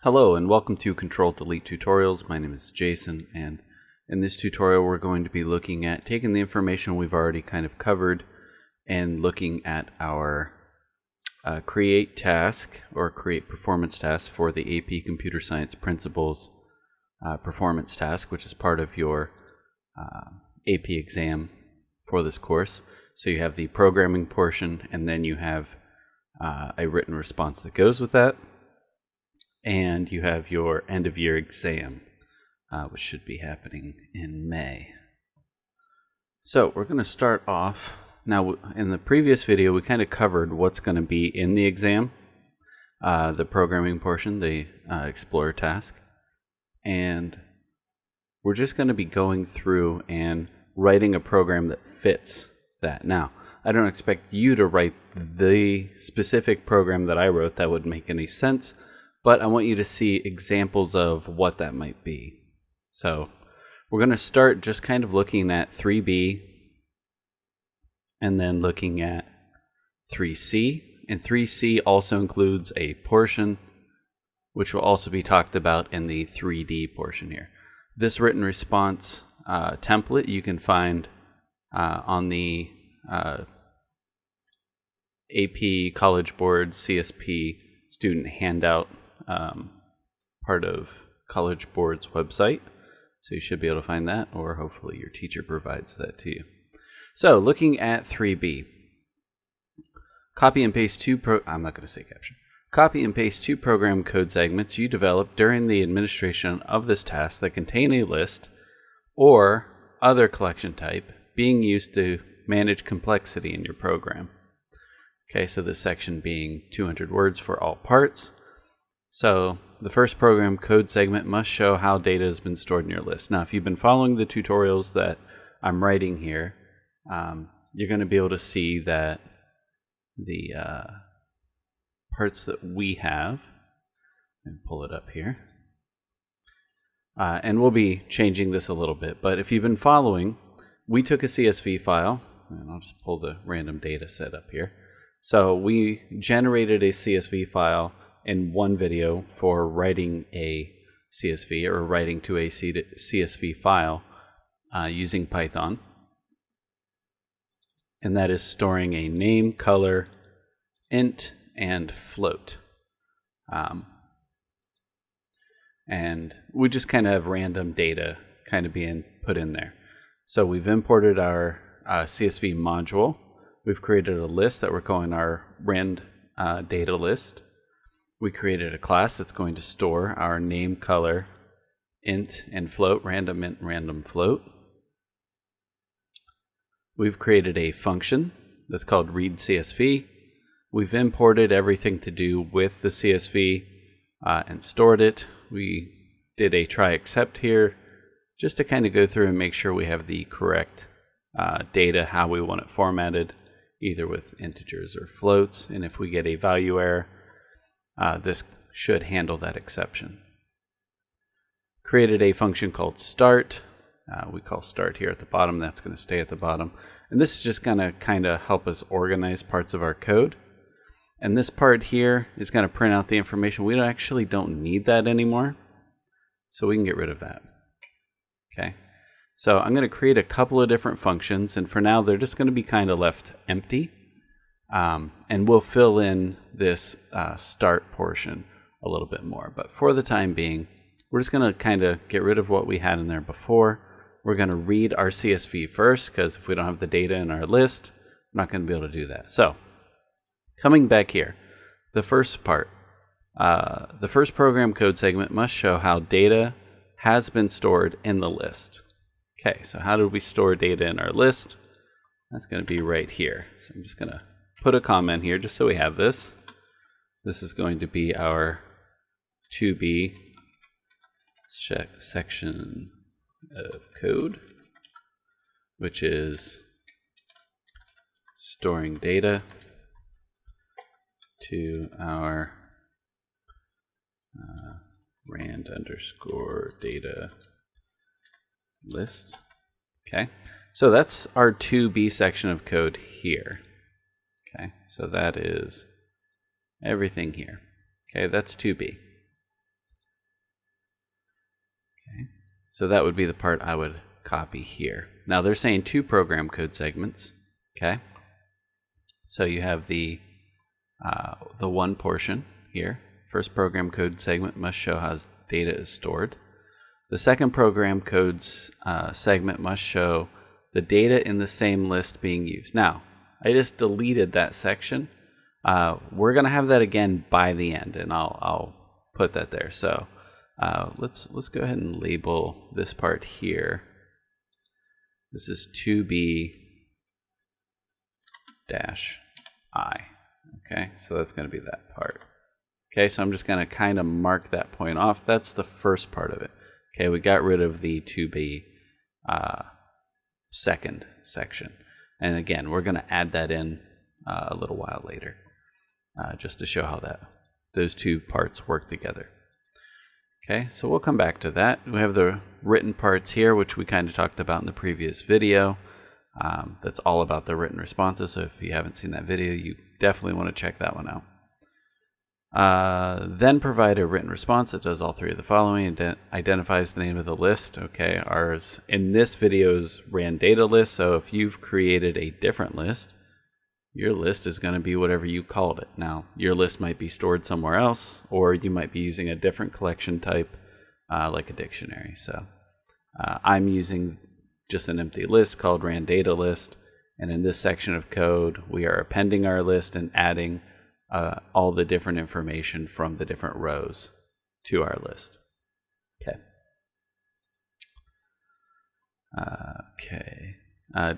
Hello and welcome to Control-Delete Tutorials. My name is Jason, and in this tutorial we're going to be looking at taking the information we've already kind of covered and looking at our create task or create performance task for the AP Computer Science Principles performance task, which is part of your AP exam for this course. So you have the programming portion, and then you have a written response that goes with that. And you have your end-of-year exam, which should be happening in May. So we're going to start off. Now, in the previous video, we kind of covered what's going to be in the exam, the programming portion, the Explorer task. And we're just going to be going through and writing a program that fits that. Now, I don't expect you to write the specific program that I wrote that would make any sense, but I want you to see examples of what that might be. So we're going to start just kind of looking at 3B and then looking at 3C. And 3C also includes a portion which will also be talked about in the 3D portion here. This written response template you can find on the AP College Board CSP student handout part of College Board's website. So you should be able to find that, or hopefully your teacher provides that to you. So looking at 3B, copy and paste Copy and paste two program code segments you developed during the administration of this task that contain a list or other collection type being used to manage complexity in your program. Okay, so this section being 200 words for all parts. So the first program code segment must show how data has been stored in your list. Now, if you've been following the tutorials that I'm writing here, you're going to be able to see that the parts that we have, and pull it up here, and we'll be changing this a little bit, but if you've been following, we took a CSV file, and I'll just pull the random data set up here. So we generated a CSV file in one video for writing a CSV or writing to a CSV file using Python. And that is storing a name, color, int, and float. And we just kind of have random data kind of being put in there. So we've imported our CSV module. We've created a list that we're calling our rand data list. We created a class that's going to store our name, color, int, and float, random int, random float. We've created a function that's called readCSV. We've imported everything to do with the CSV and stored it. We did a try except here just to kind of go through and make sure we have the correct data, how we want it formatted, either with integers or floats. And if we get a value error, this should handle that exception. Created a function called start. We call start here at the bottom. That's going to stay at the bottom. And this is just going to kind of help us organize parts of our code. And this part here is going to print out the information. We actually don't need that anymore, so we can get rid of that. Okay. So I'm going to create a couple of different functions, and for now they're just going to be kind of left empty. And we'll fill in this start portion a little bit more. But for the time being, we're just going to kind of get rid of what we had in there before. We're going to read our CSV first, because if we don't have the data in our list, I'm not going to be able to do that. So coming back here, the first part, the first program code segment must show how data has been stored in the list. Okay, so how do we store data in our list? That's going to be right here. So I'm just going to put a comment here just so we have this. This is going to be our 2B section of code, which is storing data to our rand underscore data list. Okay, so that's our 2B section of code here. Okay, so that is everything here. Okay, that's 2B. Okay. So that would be the part I would copy here. Now they're saying 2 program code segments. Okay. So you have the one portion here. First program code segment must show how data is stored. The second program code segment must show the data in the same list being used. Now, I just deleted that section. We're going to have that again by the end, and I'll put that there. So let's go ahead and label this part here. This is 2b-I. Okay, so that's going to be that part. Okay, so I'm just going to kind of mark that point off. That's the first part of it. Okay, we got rid of the 2b second section. And again, we're going to add that in a little while later, just to show how those 2 parts work together. Okay, so we'll come back to that. We have the written parts here, which we kind of talked about in the previous video. That's all about the written responses, so if you haven't seen that video, you definitely want to check that one out. Then provide a written response that does all 3 of the following. Identifies the name of the list. Okay, ours in this video's ran data list, so if you've created a different list, your list is going to be whatever you called it. Now, your list might be stored somewhere else, or you might be using a different collection type, like a dictionary. So I'm using just an empty list called ran data list, and in this section of code, we are appending our list and adding all the different information from the different rows to our list. Okay.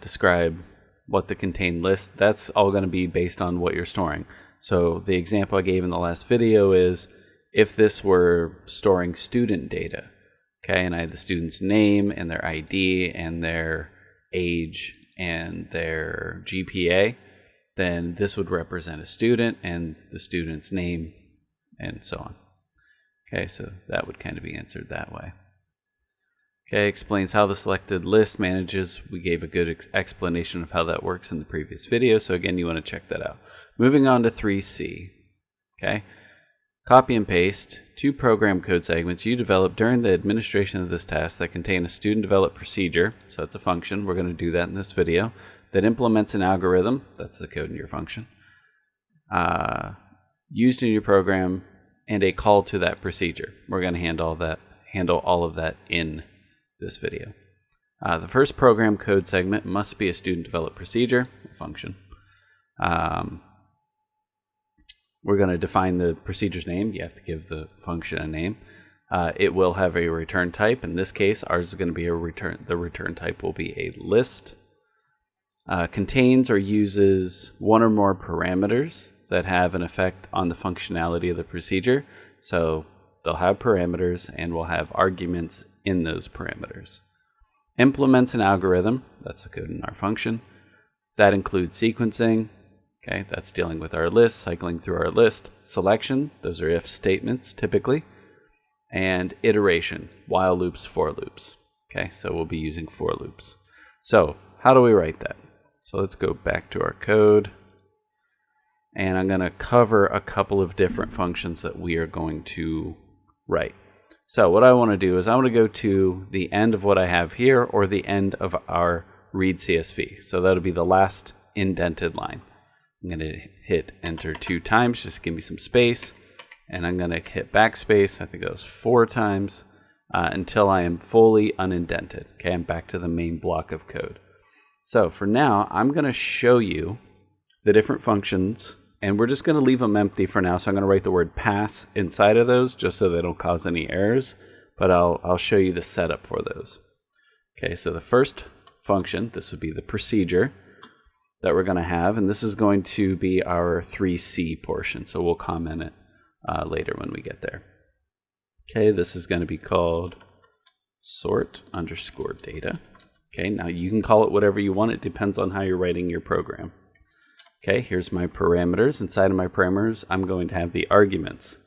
Describe what the contained list. That's all going to be based on what you're storing. So the example I gave in the last video is if this were storing student data, okay, and I had the student's name and their ID and their age and their GPA, then this would represent a student and the student's name and so on. Okay, so that would kind of be answered that way. Okay, explains how the selected list manages. We gave a good explanation of how that works in the previous video, so again, you want to check that out. Moving on to 3C. Okay, copy and paste 2 program code segments you developed during the administration of this task that contain a student-developed procedure, so that's a function, we're going to do that in this video, that implements an algorithm, that's the code in your function, used in your program, and a call to that procedure. We're going to handle all of that in this video. The first program code segment must be a student-developed procedure, a function. We're going to define the procedure's name. You have to give the function a name. It will have a return type. In this case, ours is going to be a return. The return type will be a list. Contains or uses 1 or more parameters that have an effect on the functionality of the procedure. So they'll have parameters and we'll have arguments in those parameters. Implements an algorithm, that's the code in our function. That includes sequencing, okay, that's dealing with our list, cycling through our list. Selection, those are if statements typically. And iteration, while loops, for loops. Okay, so we'll be using for loops. So how do we write that? So let's go back to our code. And I'm going to cover a couple of different functions that we are going to write. So what I want to do is I want to go to the end of what I have here or the end of our read CSV. So that'll be the last indented line. I'm going to hit enter 2 times, just give me some space. And I'm going to hit backspace, I think that was 4 times, until I am fully unindented. Okay, I'm back to the main block of code. So for now, I'm going to show you the different functions, and we're just going to leave them empty for now. So I'm going to write the word pass inside of those just so they don't cause any errors, but I'll show you the setup for those. Okay, so the first function, this would be the procedure that we're going to have, and this is going to be our 3C portion, so we'll comment it later when we get there. Okay, this is going to be called sort_data. Okay, now you can call it whatever you want. It depends on how you're writing your program. Okay, here's my parameters. Inside of my parameters, I'm going to have the arguments.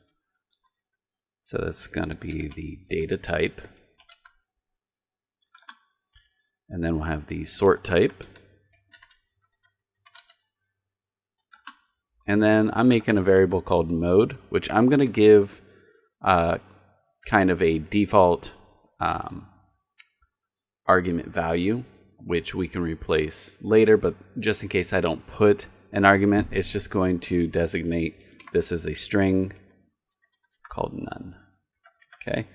So that's going to be the data type. And then we'll have the sort type. And then I'm making a variable called mode, which I'm going to give kind of a default argument value, which we can replace later, but just in case I don't put an argument, it's just going to designate this as a string called none. Okay.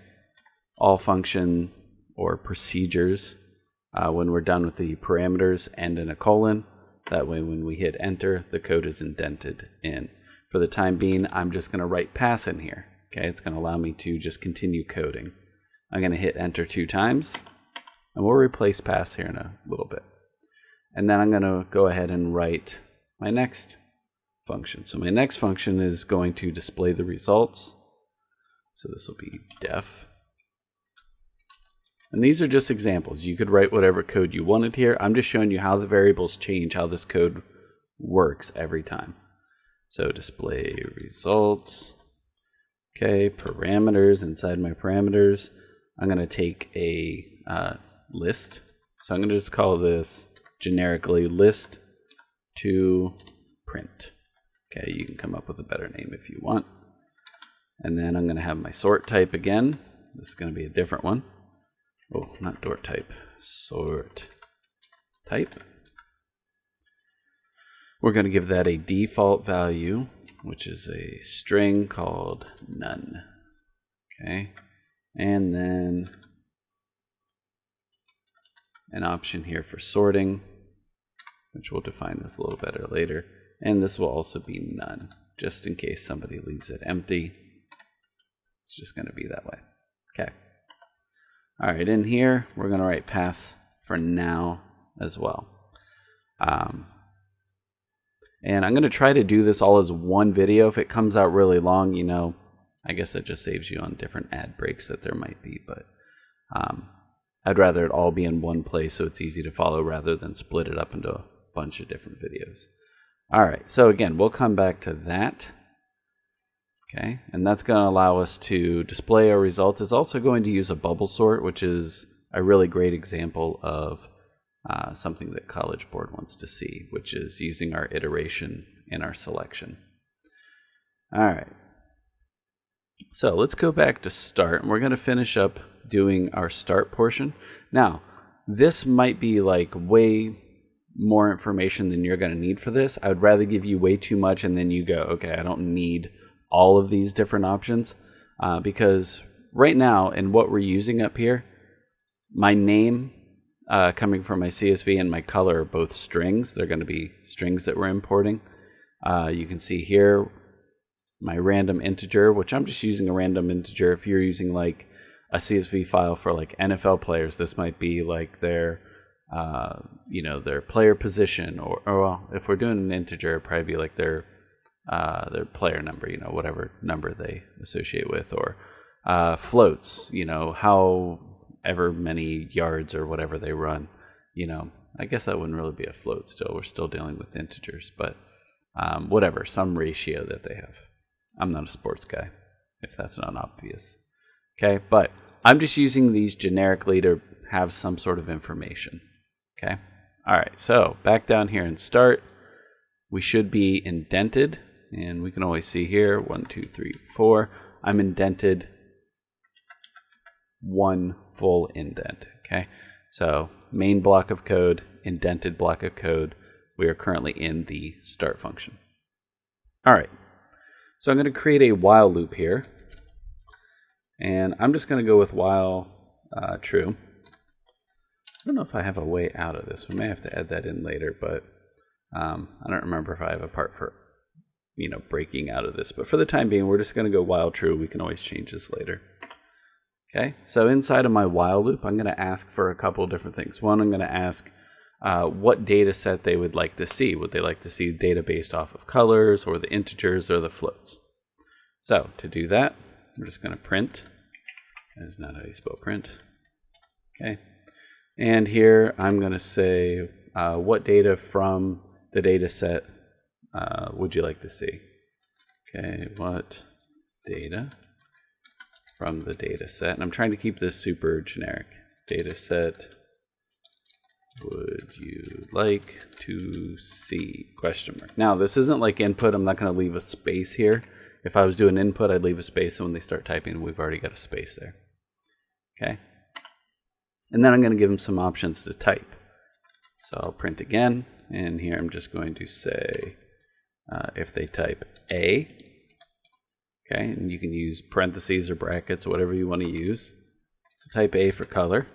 All function or procedures, when we're done with the parameters, end in a colon. That way when we hit enter, the code is indented in. For the time being, I'm just going to write pass in here. Okay, it's going to allow me to just continue coding. I'm going to hit enter 2 times, and we'll replace pass here in a little bit. And then I'm going to go ahead and write my next function. So my next function is going to display the results. So this will be def. And these are just examples. You could write whatever code you wanted here. I'm just showing you how the variables change, how this code works every time. So display results. Okay, parameters. Inside my parameters, I'm going to take a list. So I'm going to just call this generically list to print. Okay, you can come up with a better name if you want. And then I'm going to have my sort type again. This is going to be a different one. Oh, not dort type, sort type. We're going to give that a default value, which is a string called none. Okay, and then an option here for sorting, which we'll define this a little better later. And this will also be none, just in case somebody leaves it empty. It's just going to be that way. Okay. All right, in here, we're going to write pass for now as well. And I'm going to try to do this all as one video. If it comes out really long, you know, I guess that just saves you on different ad breaks that there might be. But I'd rather it all be in one place so it's easy to follow rather than split it up into a bunch of different videos. All right, so again, we'll come back to that. Okay, and that's going to allow us to display our result. It's also going to use a bubble sort, which is a really great example of something that College Board wants to see, which is using our iteration in our selection. All right, so let's go back to start, and we're going to finish up doing our start portion. Now, this might be like way more information than you're going to need for this. I would rather give you way too much, and then you go, okay, I don't need all of these different options, because right now in what we're using up here, my name coming from my CSV and my color are both strings. They're going to be strings that we're importing. You can see here my random integer, which I'm just using a random integer. If you're using like a CSV file for like NFL players, this might be like their their player position, or well, if we're doing an integer, it'd probably be like their player number, whatever number they associate with, or floats, however many yards or whatever they run. I guess that wouldn't really be a float still. We're still dealing with integers, but whatever, some ratio that they have. I'm not a sports guy, if that's not obvious. Okay, but I'm just using these generically to have some sort of information. Okay, all right, so back down here and start, we should be indented. And we can always see here, 1, 2, 3, 4. I'm indented 1 full indent, okay? So main block of code, indented block of code. We are currently in the start function. All right, so I'm going to create a while loop here. And I'm just going to go with while true. I don't know if I have a way out of this. We may have to add that in later, but I don't remember if I have a part for breaking out of this, but for the time being, we're just going to go while true. We can always change this later. Okay, so inside of my while loop, I'm going to ask for a couple of different things. One, I'm going to ask what data set they would like to see. Would they like to see data based off of colors, or the integers, or the floats? So to do that, I'm just going to print. That is not how you spell print. Okay, and here I'm going to say what data from the data set would you like to see? Okay, what data from the data set? And I'm trying to keep this super generic. Data set would you like to see? Question mark. Now, this isn't like input. I'm not going to leave a space here. If I was doing input, I'd leave a space, so when they start typing, we've already got a space there. Okay. And then I'm going to give them some options to type. So I'll print again, and here I'm just going to say if they type A, okay, and you can use parentheses or brackets, whatever you want to use. So type A for color.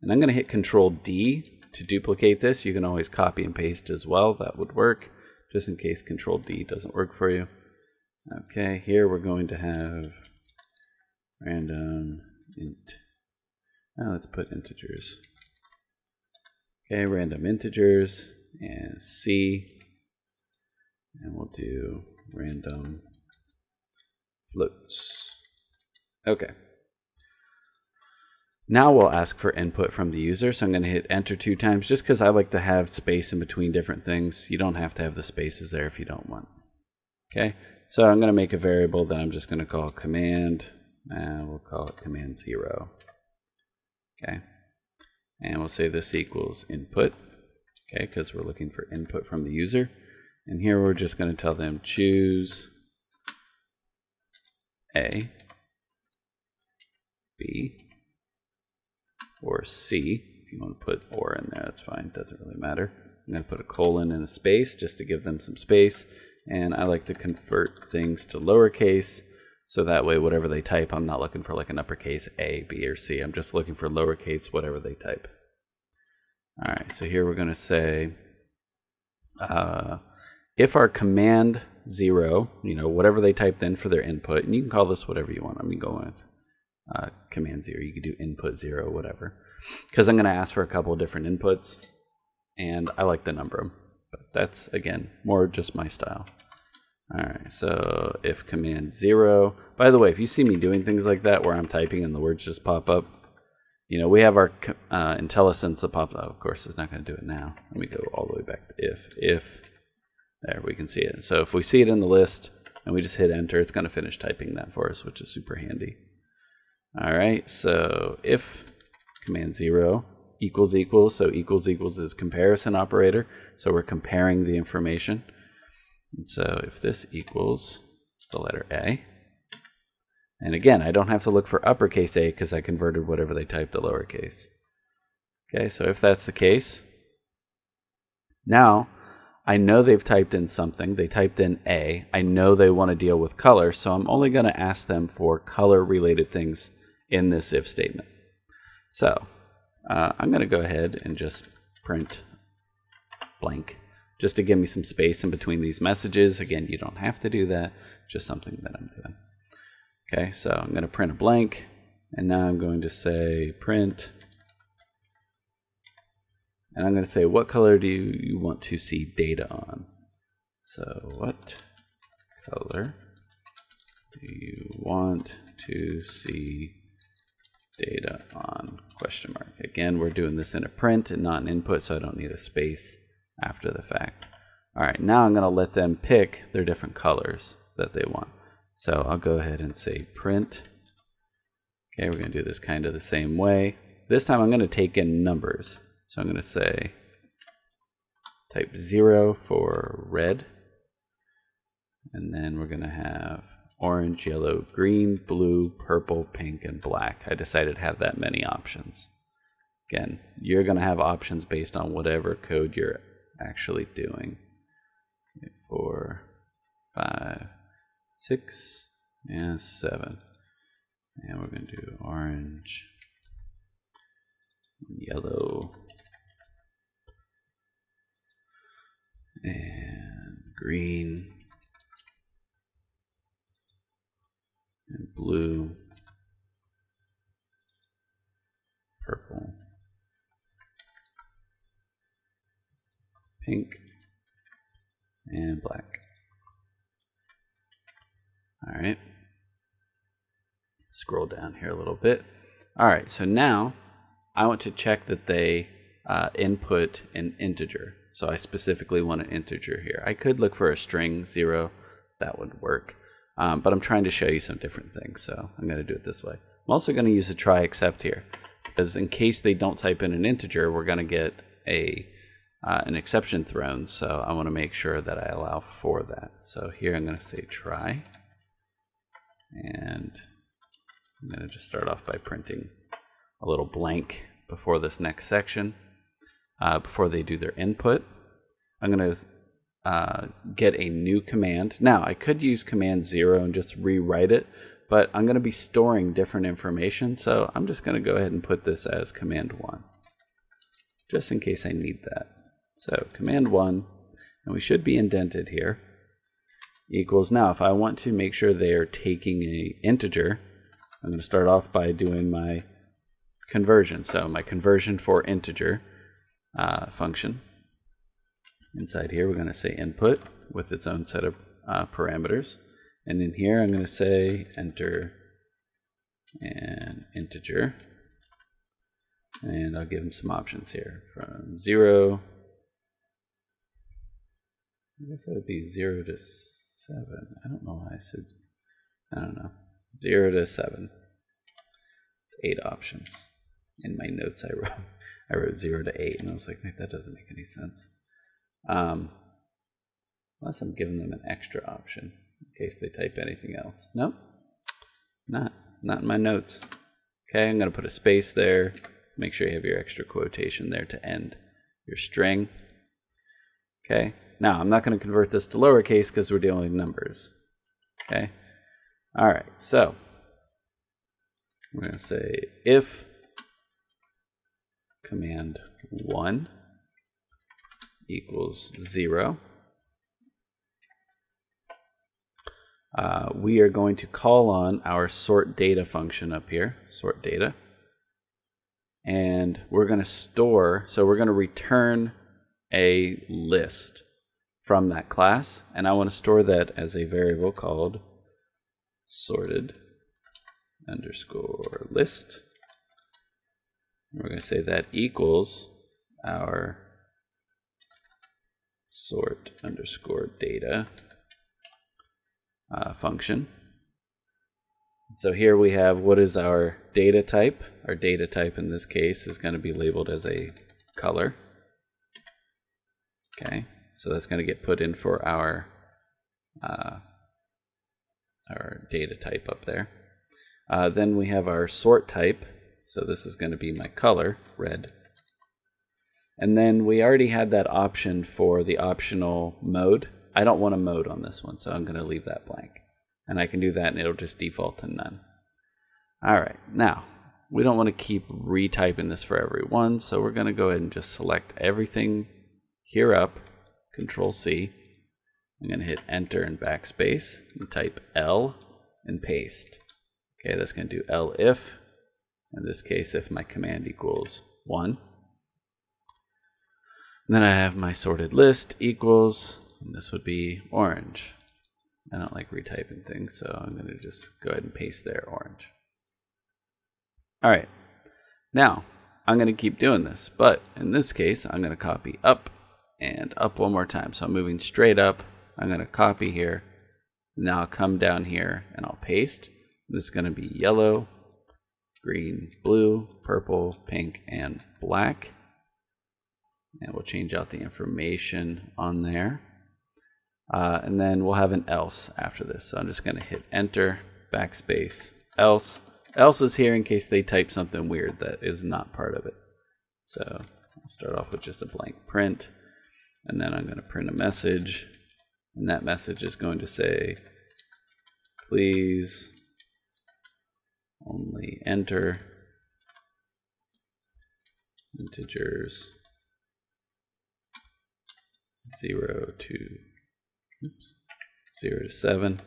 And I'm going to hit Control D to duplicate this. You can always copy and paste as well. That would work, just in case Control D doesn't work for you. Okay, here we're going to have random int. Now let's put integers. Okay, random integers and C. And we'll do random floats. Okay. Now we'll ask for input from the user. So I'm going to hit enter 2 times just because I like to have space in between different things. You don't have to have the spaces there if you don't want. Okay, so I'm going to make a variable that I'm just going to call command, and we'll call it command 0. Okay, and we'll say this equals input, okay, because we're looking for input from the user. And here we're just going to tell them choose A, B, or C. If you want to put or in there, that's fine, doesn't really matter. I'm going to put a colon and a space just to give them some space. And I like to convert things to lowercase, so that way whatever they type, I'm not looking for like an uppercase A, B, or C. I'm just looking for lowercase whatever they type. All right, so here we're going to say if our command 0, whatever they typed in for their input, and you can call this whatever you want. I mean, go with command 0. You could do input 0, whatever. Because I'm going to ask for a couple of different inputs, and I like to number them. But that's, again, more just my style. All right, so if command 0, by the way, if you see me doing things like that where I'm typing and the words just pop up, we have our IntelliSense that pops up. Of course, it's not going to do it now. Let me go all the way back to if. There, we can see it. So if we see it in the list and we just hit enter, it's going to finish typing that for us, which is super handy. All right, so if command 0 equals equals, so equals equals is comparison operator, so we're comparing the information. And so if this equals the letter A, and again, I don't have to look for uppercase A because I converted whatever they typed to lowercase. Okay, so if that's the case, now I know they've typed in something. They typed in A. I know they want to deal with color, so I'm only going to ask them for color-related things in this if statement. So I'm going to go ahead and just print blank, just to give me some space in between these messages. Again, you don't have to do that, just something that I'm doing. Okay, so I'm going to print a blank, and now I'm going to say print, and I'm going to say what color do you want to see data on? So what color do you want to see data on, question mark. Again, we're doing this in a print and not an input, so I don't need a space after the fact. All right, now I'm going to let them pick their different colors that they want. So I'll go ahead and say print. Okay, we're going to do this kind of the same way. This time I'm going to take in numbers. So I'm going to say type 0 for red. And then we're going to have orange, yellow, green, blue, purple, pink, and black. I decided to have that many options. Again, you're going to have options based on whatever code you're actually doing. Okay, 4, 5, 6, and 7. And we're going to do orange, yellow, and green, and blue, purple, pink, and black. All right. Scroll down here a little bit. All right, so now I want to check that they input an integer. So I specifically want an integer here. I could look for a string 0. That would work. But I'm trying to show you some different things, so I'm going to do it this way. I'm also going to use a try except here, because in case they don't type in an integer, we're going to get an exception thrown. So I want to make sure that I allow for that. So here I'm going to say try, and I'm going to just start off by printing a little blank before this next section, before they do their input. I'm going to get a new command. Now, I could use command 0 and just rewrite it, but I'm going to be storing different information, so I'm just going to go ahead and put this as command 1, just in case I need that. So command 1, and we should be indented here, equals, now if I want to make sure they are taking an integer, I'm going to start off by doing my conversion. So my conversion for integer function. Inside here, we're going to say input with its own set of parameters. And in here, I'm going to say enter an integer. And I'll give them some options here from 0. I guess that would be 0 to 7. I don't know why I said, I don't know. 0 to 7. It's 8 options. In my notes I wrote 0 to 8, and I was like, that doesn't make any sense. Unless I'm giving them an extra option in case they type anything else. Nope, not in my notes. Okay, I'm going to put a space there. Make sure you have your extra quotation there to end your string. Okay, now I'm not going to convert this to lowercase because we're dealing with numbers. Okay, all right, so we're going to say if command 1 equals 0, we are going to call on our sort data function up here, sort data, and we're going to store, so we're going to return a list from that class, and I want to store that as a variable called sorted underscore list. And we're going to say that equals our sort underscore data function. So here we have what is our data type. Our data type in this case is going to be labeled as a color. Okay, so that's going to get put in for our data type up there. Then we have our sort type. So this is going to be my color, red. And then we already had that option for the optional mode. I don't want a mode on this one, so I'm going to leave that blank. And I can do that and it'll just default to none. All right, now we don't want to keep retyping this for every one, so we're going to go ahead and just select everything here up, Control C. I'm going to hit enter and backspace and type L and paste. Okay, that's going to do L if, in this case, if my command equals 1. And then I have my sorted list equals, and this would be orange. I don't like retyping things, so I'm going to just go ahead and paste there, orange. All right, now I'm going to keep doing this, but in this case, I'm going to copy up and up one more time. So I'm moving straight up. I'm going to copy here. Now I'll come down here and I'll paste. This is going to be yellow, green, blue, purple, pink, and black. And we'll change out the information on there. And then we'll have an else after this. So I'm just going to hit enter, backspace, else. Else is here in case they type something weird that is not part of it. So I'll start off with just a blank print. And then I'm going to print a message. And that message is going to say, please only enter integers 0 to 7.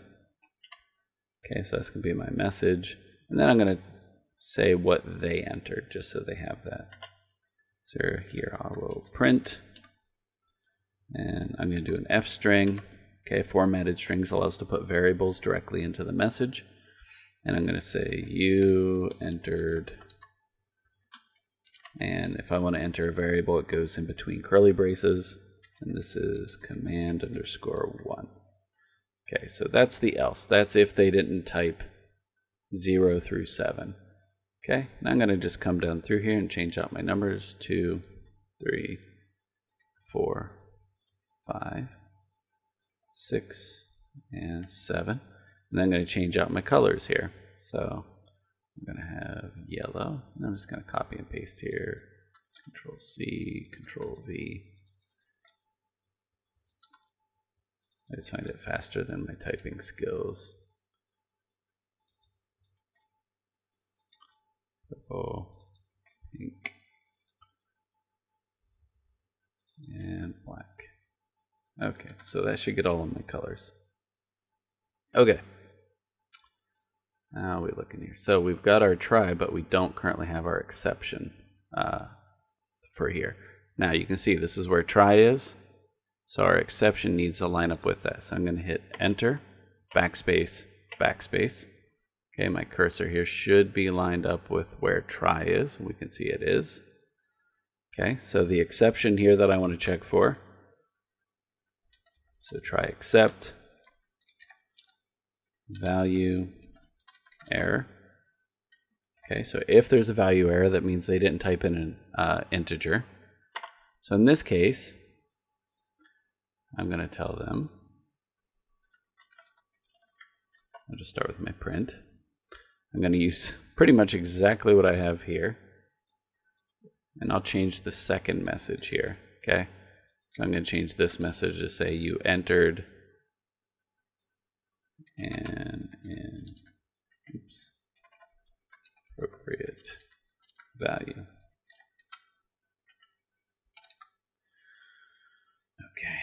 Okay, so that's going to be my message. And then I'm going to say what they entered, just so they have that. So here I will print. And I'm going to do an F string. Okay, formatted strings allow us to put variables directly into the message. And I'm going to say you entered. And if I want to enter a variable, it goes in between curly braces. And this is command underscore 1. Okay, so that's the else. That's if they didn't type 0 through 7. Okay, now I'm going to just come down through here and change out my numbers. 2, 3, 4, 5, 6, and 7. And then I'm going to change out my colors here. So I'm going to have yellow. And I'm just going to copy and paste here. Control C, Control V. I just find it faster than my typing skills. Purple, pink, and black. Okay, so that should get all of my colors. Okay. Now we look in here. So we've got our try, but we don't currently have our exception for here. Now you can see this is where try is. So our exception needs to line up with that. So I'm going to hit enter, backspace, backspace. Okay, my cursor here should be lined up with where try is. We can see it is. Okay, so the exception here that I want to check for. So try except, value, error. Okay, so if there's a value error, that means they didn't type in an integer. So in this case, I'm going to tell them, I'll just start with my print. I'm going to use pretty much exactly what I have here. And I'll change the second message here, okay? So I'm going to change this message to say you entered an appropriate value. Okay.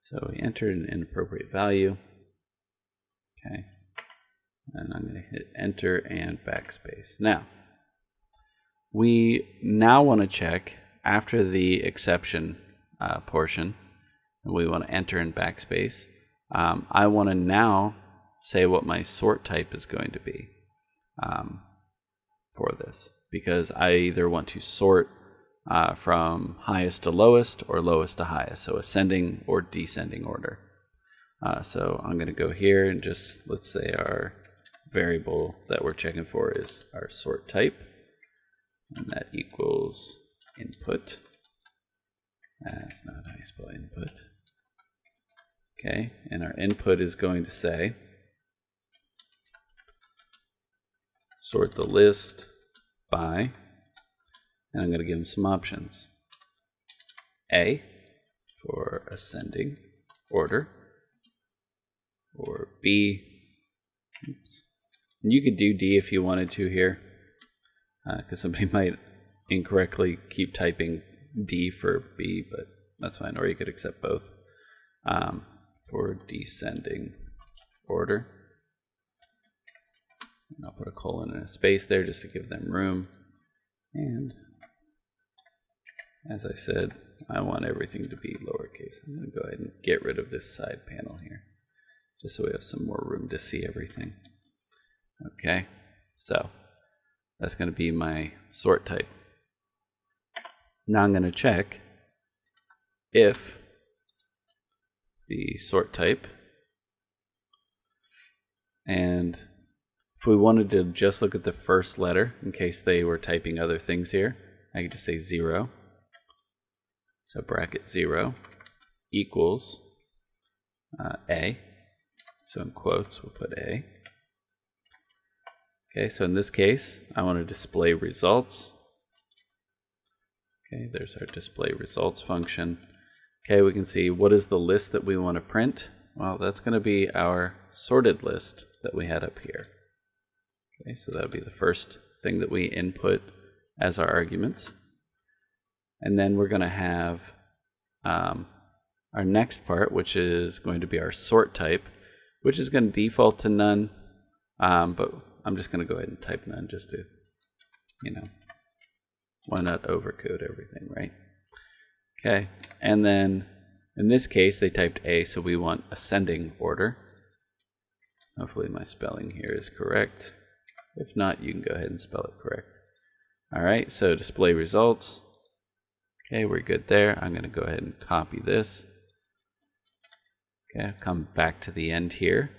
So we entered an inappropriate value. Okay. And I'm going to hit enter and backspace. Now, we now want to check after the exception portion, and we want to enter and backspace. I want to now say what my sort type is going to be for this, because I either want to sort from highest to lowest or lowest to highest, so ascending or descending order. So I'm going to go here and just, let's say our variable that we're checking for is our sort type, and that equals input. That's not how you spell input. Okay, and our input is going to say sort the list by, and I'm going to give them some options. A for ascending order, or B, oops. And you could do D if you wanted to here, because somebody might incorrectly keep typing D for B, but that's fine, or you could accept both. For descending order. And I'll put a colon and a space there just to give them room. And as I said, I want everything to be lowercase. I'm going to go ahead and get rid of this side panel here, just so we have some more room to see everything. Okay, so that's going to be my sort type. Now I'm going to check if the sort type, and if we wanted to just look at the first letter in case they were typing other things here, I could just say 0. So bracket 0 equals A. So in quotes, we'll put A. Okay, so in this case, I want to display results. Okay, there's our display results function. Okay, we can see what is the list that we want to print. Well, that's going to be our sorted list that we had up here. Okay, so that would be the first thing that we input as our arguments. And then we're going to have our next part, which is going to be our sort type, which is going to default to none. But I'm just going to go ahead and type none just to, why not overcode everything, right? Okay, and then in this case they typed A, so we want ascending order. Hopefully my spelling here is correct. If not, you can go ahead and spell it correct. Alright, so display results. Okay, we're good there. I'm going to go ahead and copy this. Okay, come back to the end here.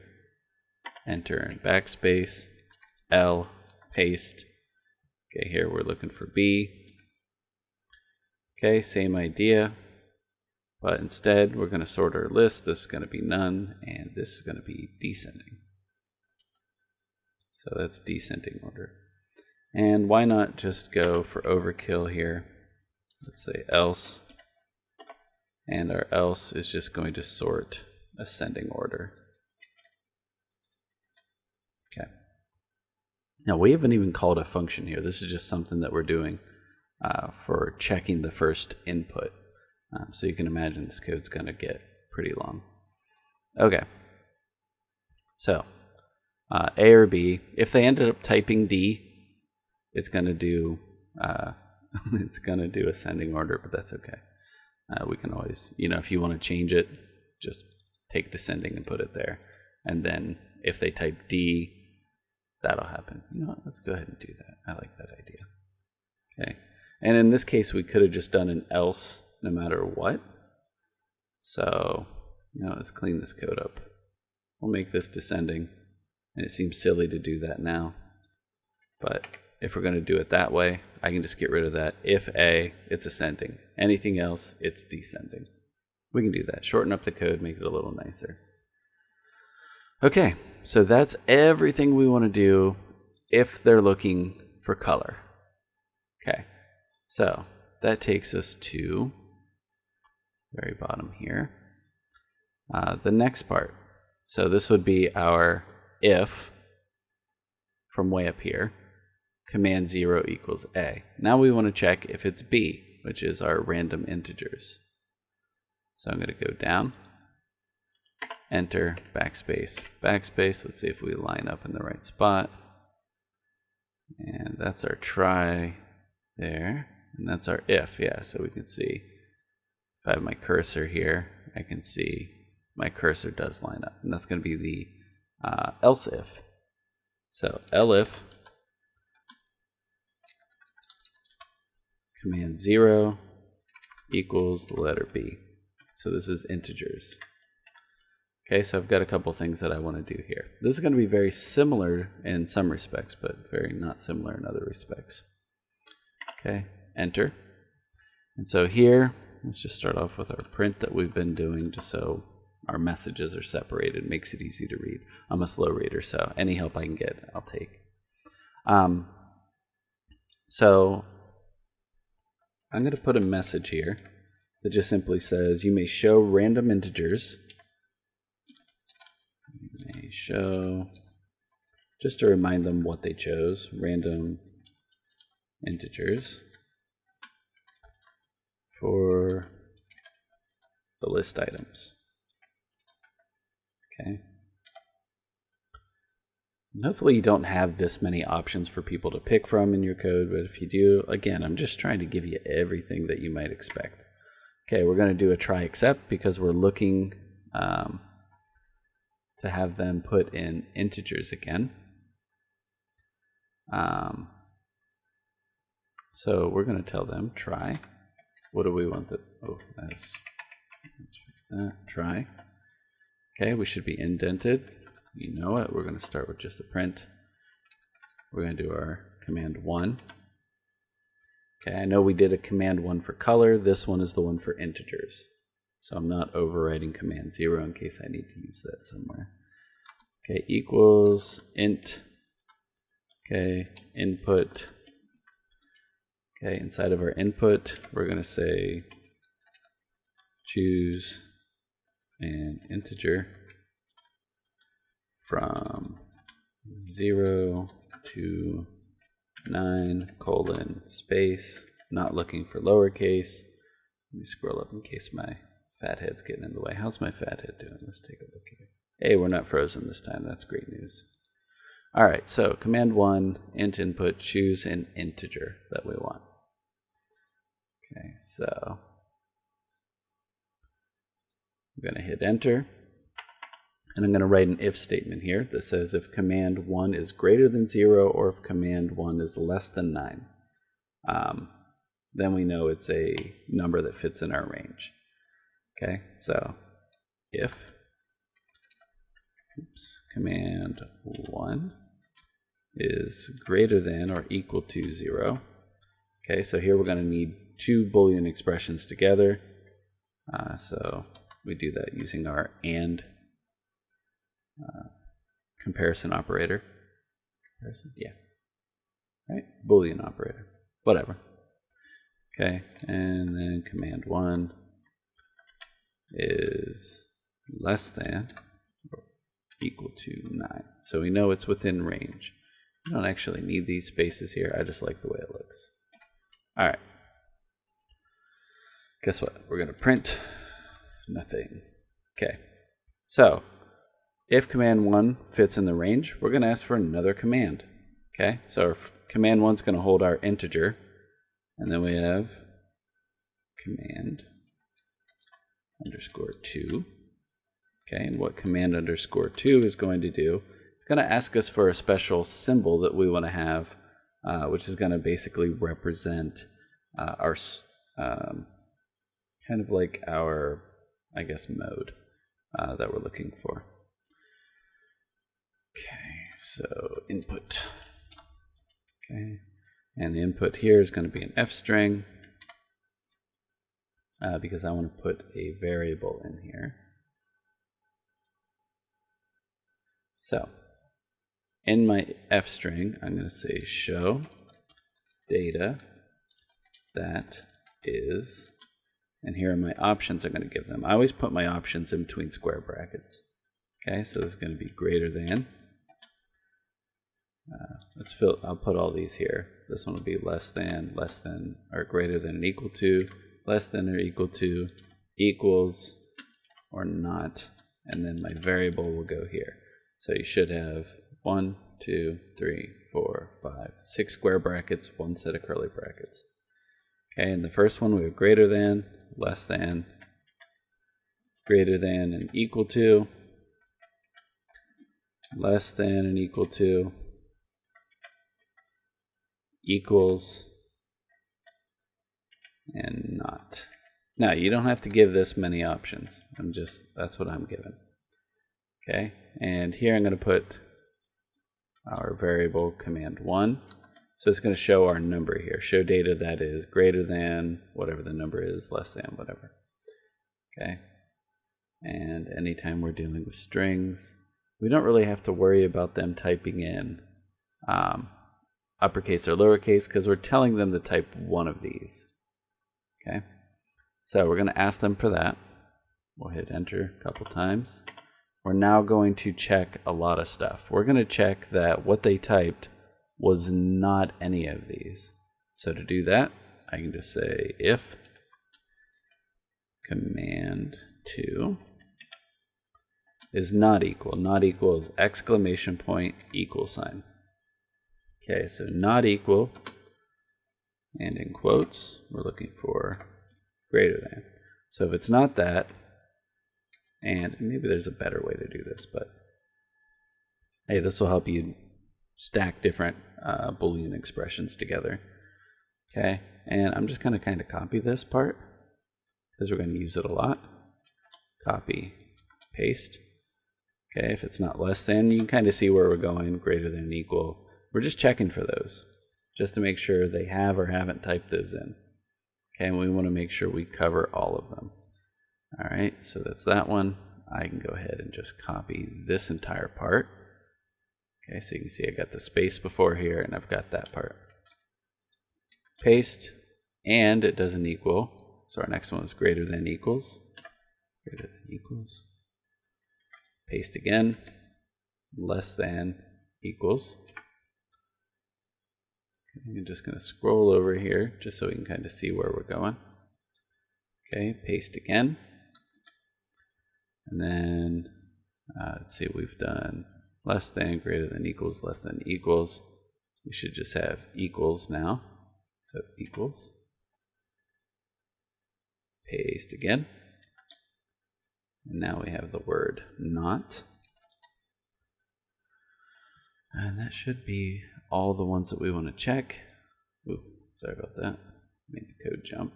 Enter and backspace. L, paste. Okay, here we're looking for B. Okay, same idea. But instead, we're going to sort our list. This is going to be none, and this is going to be descending. So that's descending order. And why not just go for overkill here? Let's say else. And our else is just going to sort ascending order. Okay. Now we haven't even called a function here. This is just something that we're doing for checking the first input. So you can imagine this code's going to get pretty long. Okay. So A or B, if they ended up typing D, it's going to do ascending order, but that's okay. We can always, if you want to change it, just take descending and put it there. And then if they type D, that'll happen. You know what? Let's go ahead and do that. I like that idea. Okay. And in this case, we could have just done an else no matter what. So, let's clean this code up. We'll make this descending. And it seems silly to do that now. But if we're going to do it that way, I can just get rid of that. If A, it's ascending. Anything else, it's descending. We can do that. Shorten up the code, make it a little nicer. Okay, so that's everything we want to do if they're looking for color. Okay, so that takes us to the very bottom here. The next part. So this would be our if from way up here. Command 0 equals A. Now we want to check if it's B, which is our random integers. So I'm going to go down, enter, backspace, backspace. Let's see if we line up in the right spot. And that's our try there. And that's our if, yeah. So we can see if I have my cursor here, I can see my cursor does line up. And that's going to be the else if. So elif command 0 equals the letter B. So this is integers. Okay, so I've got a couple things that I want to do here. This is going to be very similar in some respects, but very not similar in other respects. Okay, enter. And so here, let's just start off with our print that we've been doing just so our messages are separated. Makes it easy to read. I'm a slow reader, so any help I can get, I'll take. So I'm going to put a message here that just simply says, you may show random integers. You may show, just to remind them what they chose, random integers for the list items. Okay. And hopefully you don't have this many options for people to pick from in your code, but if you do, again, I'm just trying to give you everything that you might expect. Okay, we're going to do a try except because we're looking to have them put in integers again. So we're going to tell them try. What do we want? Let's fix that. Try. Okay, we should be indented. You know it. We're going to start with just a print. We're going to do our command 1. Okay, I know we did a command 1 for color. This one is the one for integers. So I'm not overriding command 0 in case I need to use that somewhere. Okay, equals int. Okay, input. Okay, inside of our input, we're going to say choose an integer from 0 to 9 colon space, not looking for lowercase. Let me scroll up in case my fat head's getting in the way. How's my fat head doing? Let's take a look here. Hey, we're not frozen this time. That's great news. All right, so command 1, int input, choose an integer that we want. Okay, so I'm going to hit enter. And I'm going to write an if statement here that says if command 1 is greater than 0 or if command 1 is less than 9. Then we know it's a number that fits in our range. Okay, so if command 1 is greater than or equal to 0. Okay, so here we're going to need two Boolean expressions together. So we do that using our AND comparison operator. Comparison? Yeah. Right? Boolean operator. Whatever. Okay, and then command 1 is less than or equal to 9. So we know it's within range. We don't actually need these spaces here. I just like the way it looks. All right. Guess what? We're going to print nothing. Okay. So if command 1 fits in the range, we're going to ask for another command. Okay. So our command 1 is going to hold our integer. And then we have command underscore 2. Okay. And what command underscore 2 is going to do, it's going to ask us for a special symbol that we want to have, which is going to basically represent our kind of like our, I guess, mode that we're looking for. Okay, so input. Okay, and the input here is going to be an F string because I want to put a variable in here. So in my F string, I'm going to say show data that is, and here are my options I'm going to give them. I always put my options in between square brackets. Okay, so this is going to be greater than. I'll put all these here. This one will be less than, or greater than and equal to, less than or equal to, equals, or not, and then my variable will go here. So you should have 1, 2, 3, 4, 5, 6 square brackets, 1 set of curly brackets. Okay, and the first one we have greater than, less than, greater than and equal to, less than and equal to, equals, and not. Now, you don't have to give this many options. That's what I'm given. Okay, and here I'm going to put our variable command 1. So it's going to show our number here. Show data that is greater than whatever the number is, less than whatever. Okay, and anytime we're dealing with strings, we don't really have to worry about them typing in uppercase or lowercase because we're telling them to type one of these. Okay, so we're going to ask them for that. We'll hit enter a couple times. We're now going to check a lot of stuff. We're going to check that what they typed was not any of these. So to do that, I can just say if command 2 is not equal. Not equal is exclamation point equal sign. Okay, so not equal, and in quotes, we're looking for greater than. So if it's not that, and maybe there's a better way to do this, but hey, this will help you stack different Boolean expressions together. Okay, and I'm just going to kind of copy this part because we're going to use it a lot. Copy, paste. Okay, if it's not less than, you can kind of see where we're going, greater than, equal. We're just checking for those, just to make sure they have or haven't typed those in. Okay, and we want to make sure we cover all of them. All right, so that's that one. I can go ahead and just copy this entire part. Okay, so you can see I got the space before here, and I've got that part. Paste, and it doesn't equal. So our next one is greater than equals. Greater than equals. Paste again. Less than equals. Okay, I'm just going to scroll over here just so we can kind of see where we're going. Okay, paste again. And then let's see, we've done less than, greater than, equals, less than, equals. We should just have equals now. So equals. Paste again. And now we have the word not. And that should be all the ones that we want to check. Ooh, sorry about that. Made the code jump.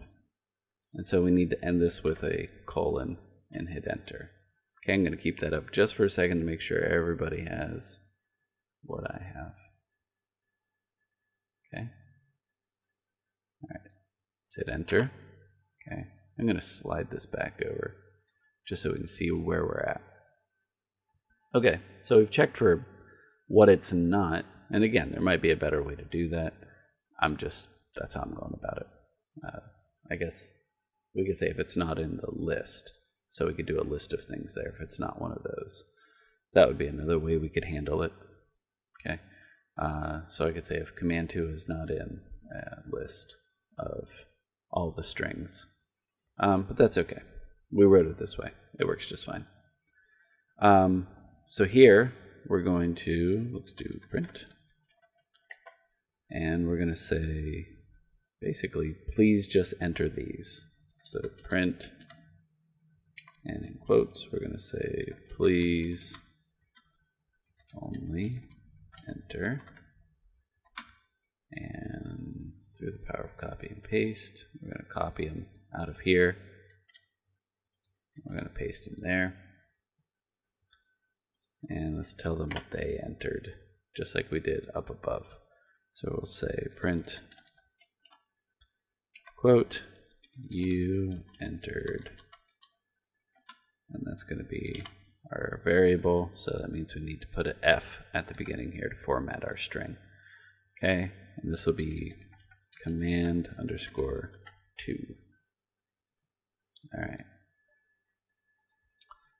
And so we need to end this with a colon and hit enter. Okay, I'm going to keep that up just for a second to make sure everybody has what I have. Okay. All right. Let's hit enter. Okay. I'm going to slide this back over just so we can see where we're at. Okay, so we've checked for what it's not. And again, there might be a better way to do that. That's how I'm going about it. I guess we could say if it's not in the list. So we could do a list of things there if it's not one of those. That would be another way we could handle it. Okay, so I could say if command 2 is not in a list of all the strings. But that's okay. We wrote it this way. It works just fine. So here we're going to, let's do print. And we're going to say, basically, please just enter these. So print, and in quotes, we're going to say, please only enter. And through the power of copy and paste, we're going to copy them out of here. We're going to paste them there. And let's tell them what they entered, just like we did up above. So we'll say print, quote, you entered. And that's going to be our variable. So that means we need to put an F at the beginning here to format our string. Okay, and this will be command _2. All right.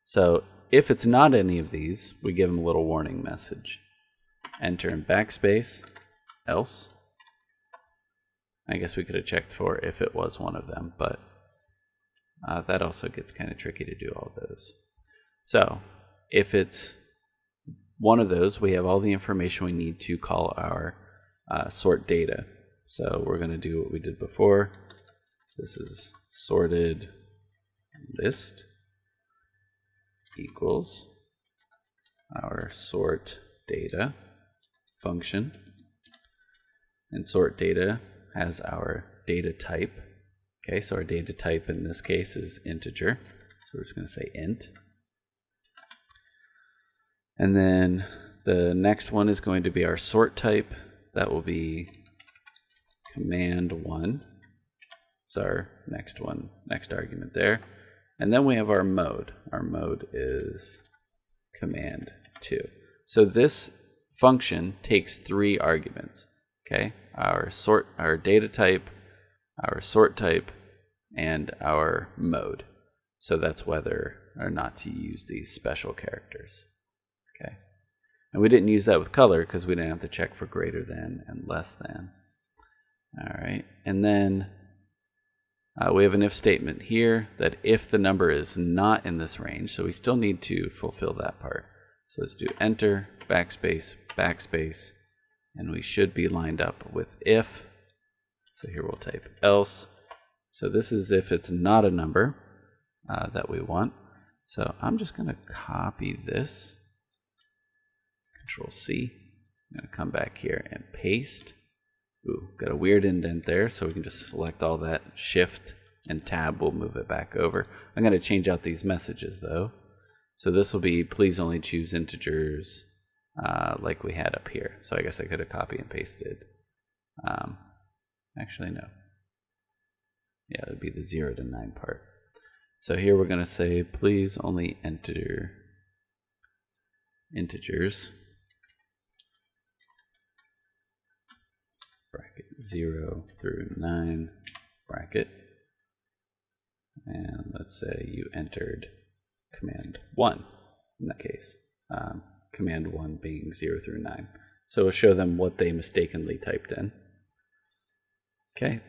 So if it's not any of these, we give them a little warning message. Enter in backspace, else. I guess we could have checked for if it was one of them, but that also gets kind of tricky to do all those. So if it's one of those, we have all the information we need to call our sort data. So we're going to do what we did before. This is sorted list equals our sort data function. And sort data has our data type. Okay, so our data type in this case is integer. So we're just going to say int. And then the next one is going to be our sort type. That will be command 1. It's our next one, next argument there. And then we have our mode. Our mode is command 2. So this function takes 3 arguments. Okay, our data type, our sort type, and our mode. So that's whether or not to use these special characters. Okay, and we didn't use that with color because we didn't have to check for greater than and less than. All right, and then we have an if statement here that if the number is not in this range, so we still need to fulfill that part. So let's do enter, backspace, backspace, and we should be lined up with if. So here we'll type else. So this is if it's not a number that we want. So I'm just going to copy this, Control C. I'm going to come back here and paste. Ooh, got a weird indent there, so we can just select all that, Shift and Tab will move it back over. I'm going to change out these messages though. So this will be please only choose integers like we had up here. So I guess I could have copied and pasted. Actually, no. Yeah, it would be the 0 to 9 part. So here we're going to say please only enter integers. Bracket 0 through 9 bracket, and let's say you entered command 1 in that case, command 1 being 0 through 9. So we'll show them what they mistakenly typed in. Okay,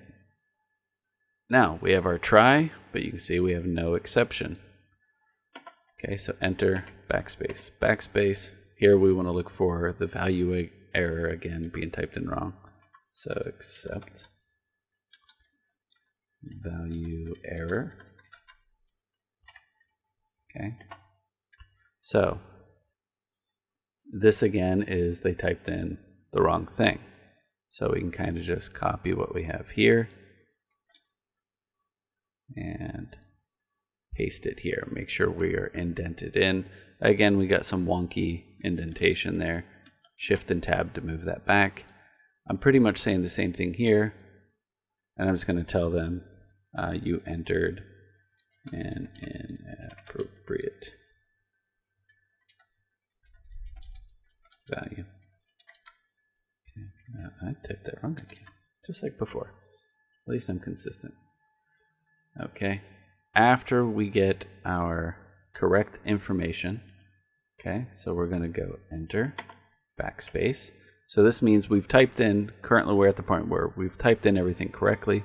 now we have our try, but you can see we have no exception. Okay, so enter, backspace, backspace. Here we want to look for the value error again being typed in wrong. So except value error. Okay. So this again is they typed in the wrong thing. So we can kind of just copy what we have here and paste it here. Make sure we are indented in. Again, we got some wonky indentation there. Shift and Tab to move that back. I'm pretty much saying the same thing here, and I'm just going to tell them you entered and inappropriate value. Okay. I typed that wrong again, just like before. At least I'm consistent. Okay. After we get our correct information, okay, so we're going to go enter, backspace. So this means we've typed in, currently we're at the point where we've typed in everything correctly.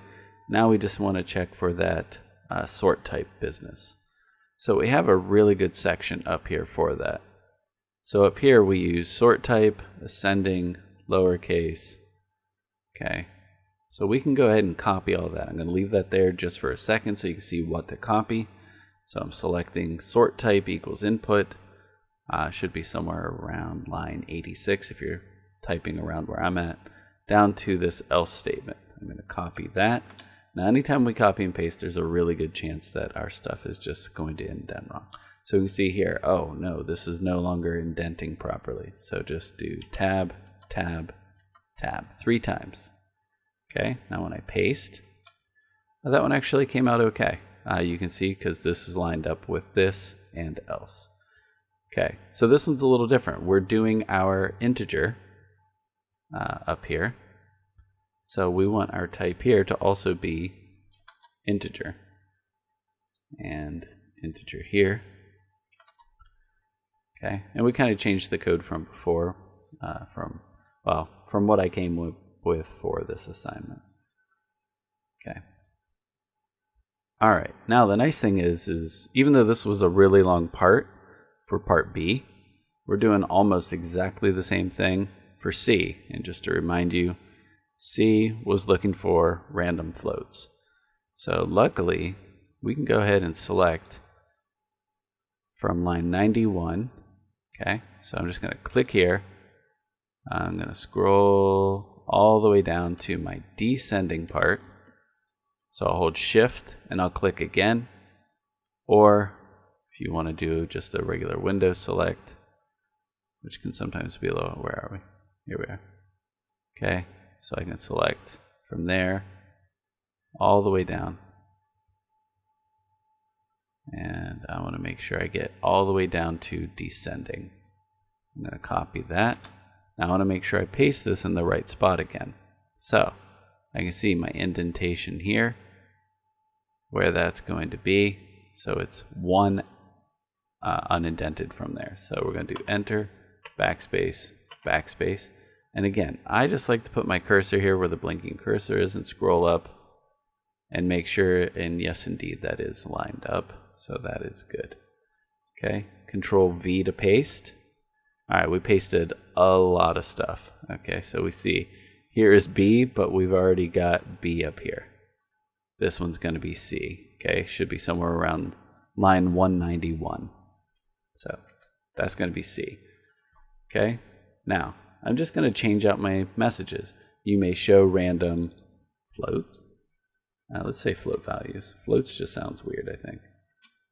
Now we just want to check for that sort type business. So we have a really good section up here for that. So up here we use sort type, ascending, lowercase. Okay, so we can go ahead and copy all that. I'm going to leave that there just for a second so you can see what to copy. So I'm selecting sort type equals input. Should be somewhere around line 86 if you're typing around where I'm at, down to this else statement. I'm going to copy that. Now anytime we copy and paste, there's a really good chance that our stuff is just going to indent wrong. So we can see here, oh no, this is no longer indenting properly. So just do tab, tab, tab 3 times. Okay, now when I paste, that one actually came out okay. You can see because this is lined up with this and else. Okay, so this one's a little different. We're doing our integer up here. So we want our type here to also be integer. And integer here. Okay, and we kind of changed the code from before, from what I came with for this assignment. Okay. All right, now the nice thing is even though this was a really long part for part B, we're doing almost exactly the same thing for C. And just to remind you, C was looking for random floats. So luckily, we can go ahead and select from line 91. Okay, so I'm just going to click here. I'm going to scroll all the way down to my descending part. So I'll hold shift and I'll click again. Or if you want to do just a regular window select, which can sometimes be a little, where are we? Here we are. Okay, so I can select from there all the way down. And I want to make sure I get all the way down to descending. I'm going to copy that. Now I want to make sure I paste this in the right spot again. So I can see my indentation here, where that's going to be. So it's 1 unindented from there. So we're going to do enter, backspace, backspace. And again, I just like to put my cursor here where the blinking cursor is and scroll up and make sure, and yes indeed, that is lined up. So that is good. Okay, Control V to paste. All right, we pasted a lot of stuff. Okay, so we see here is B, but we've already got B up here. This one's going to be C. Okay, should be somewhere around line 191. So that's going to be C. Okay, now I'm just going to change out my messages. You may show random floats. Let's say float values. Floats just sounds weird, I think.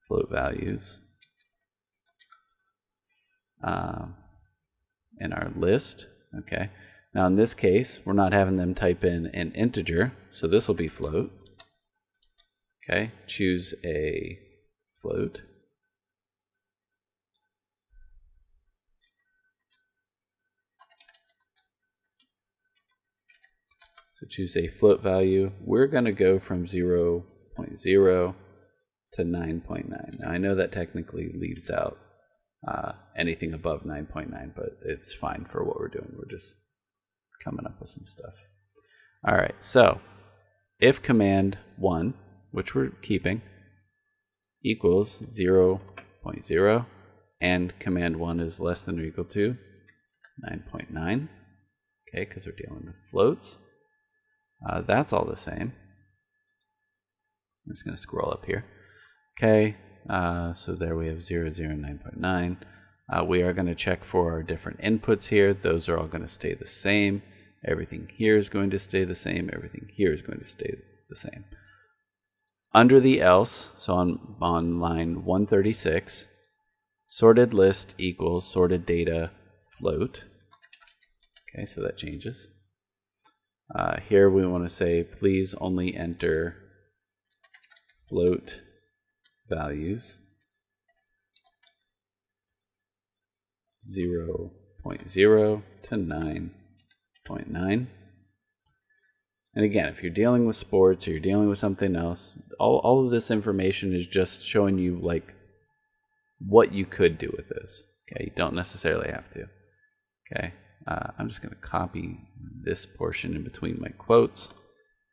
Float values. In our list. Okay. Now in this case, we're not having them type in an integer, so this will be float. Okay. Choose a float. So choose a float value. We're going to go from 0.0 to 9.9. Now I know that technically leaves out anything above 9.9, but it's fine for what we're doing. We're just coming up with some stuff. All right, so if command 1, which we're keeping, equals 0.0, and command 1 is less than or equal to 9.9, okay, because we're dealing with floats, that's all the same. I'm just going to scroll up here. Okay, so there we have 0, 0, 9.9. We are going to check for our different inputs here. Those are all going to stay the same. Everything here is going to stay the same. Everything here is going to stay the same. Under the else, so on line 136, sorted list equals sorted data float. Okay, so that changes. Here we want to say please only enter float values 0.0 to 9.9. And again, if you're dealing with sports or you're dealing with something else, all of this information is just showing you like what you could do with this. Okay, you don't necessarily have to. Okay, I'm just going to copy this portion in between my quotes,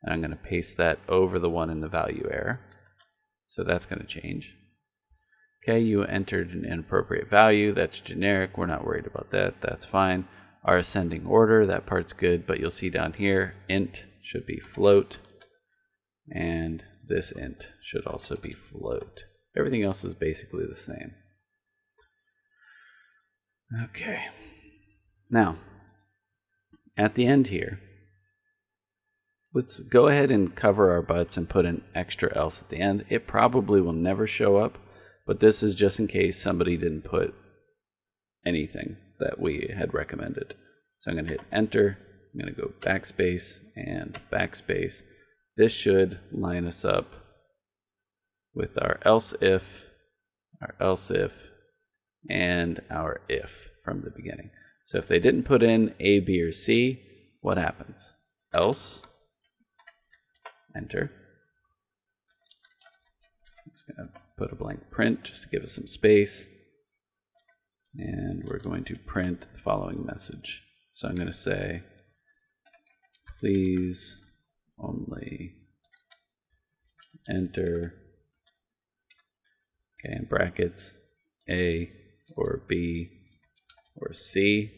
and I'm going to paste that over the one in the value error. So that's going to change. Okay, you entered an inappropriate value. That's generic. We're not worried about that. That's fine. Our ascending order, that part's good, but you'll see down here, int should be float, and this int should also be float. Everything else is basically the same. Okay. Now, at the end here, let's go ahead and cover our butts and put an extra else at the end. It probably will never show up, but this is just in case somebody didn't put anything that we had recommended. So I'm going to hit enter. I'm going to go backspace and backspace. This should line us up with our else if, and our if from the beginning. So if they didn't put in A, B, or C, what happens? Else, enter. I'm just going to put a blank print just to give us some space. And we're going to print the following message. So I'm going to say, please only enter, okay, in brackets, A or B or C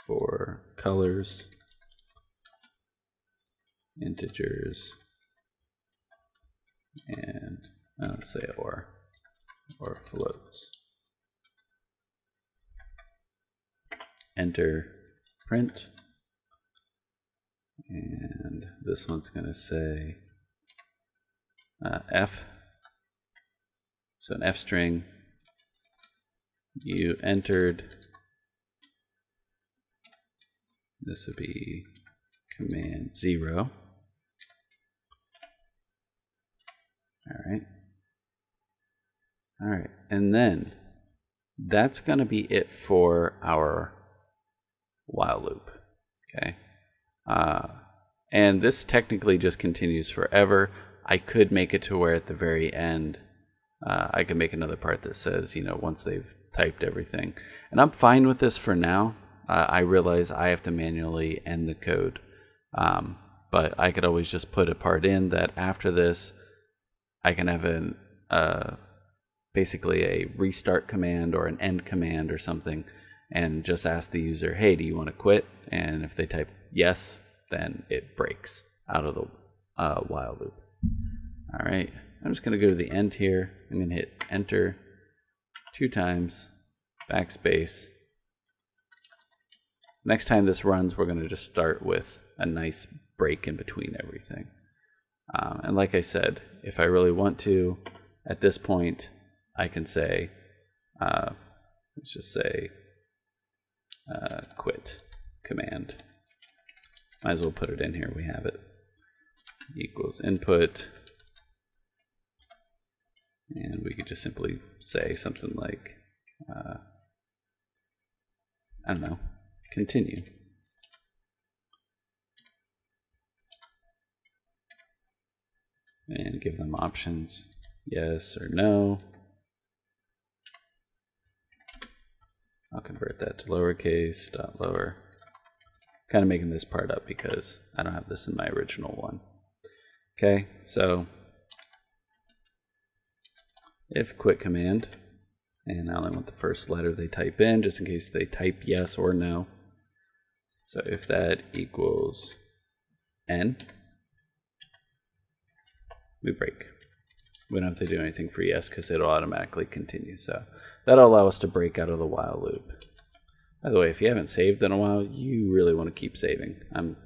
for colors, integers, and I'll say or floats. Enter print, and this one's going to say F, so an F string, you entered, this would be command 0. All right, and then that's going to be it for our while loop. Okay, and this technically just continues forever. I could make it to where at the very end I can make another part that says, you know, once they've typed everything, and I'm fine with this for now. I realize I have to manually end the code, but I could always just put a part in that after this I can have basically a restart command or an end command or something, and just ask the user, hey, do you want to quit? And if they type yes, then it breaks out of the while loop. All right, I'm just going to go to the end here. I'm going to hit enter 2 times, backspace. Next time this runs, we're going to just start with a nice break in between everything. And like I said, if I really want to, at this point, I can say, let's just say, quit command. Might as well put it in here. We have it. Equals input. And we could just simply say something like, I don't know, continue. And give them options, yes or no. I'll convert that to lowercase, dot lower. Kind of making this part up because I don't have this in my original one. Okay, so if quit command, and I only want the first letter they type in, just in case they type yes or no. So if that equals N, we break. We don't have to do anything for yes because it'll automatically continue. So that'll allow us to break out of the while loop. By the way, if you haven't saved in a while, you really want to keep saving. I'm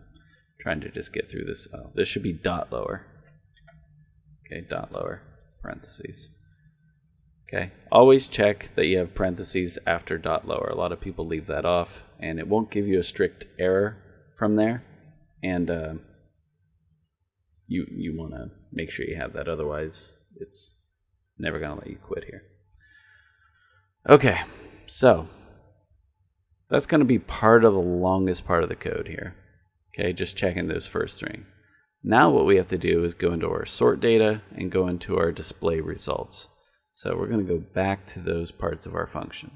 trying to just get through this. Oh, this should be dot lower. Okay, dot lower, parentheses. Okay, always check that you have parentheses after dot lower. A lot of people leave that off, and it won't give you a strict error from there. And you want to make sure you have that, otherwise it's never going to let you quit here. Okay, so that's going to be part of the longest part of the code here. Okay, just checking those first three. Now what we have to do is go into our sort data and go into our display results. So we're going to go back to those parts of our function.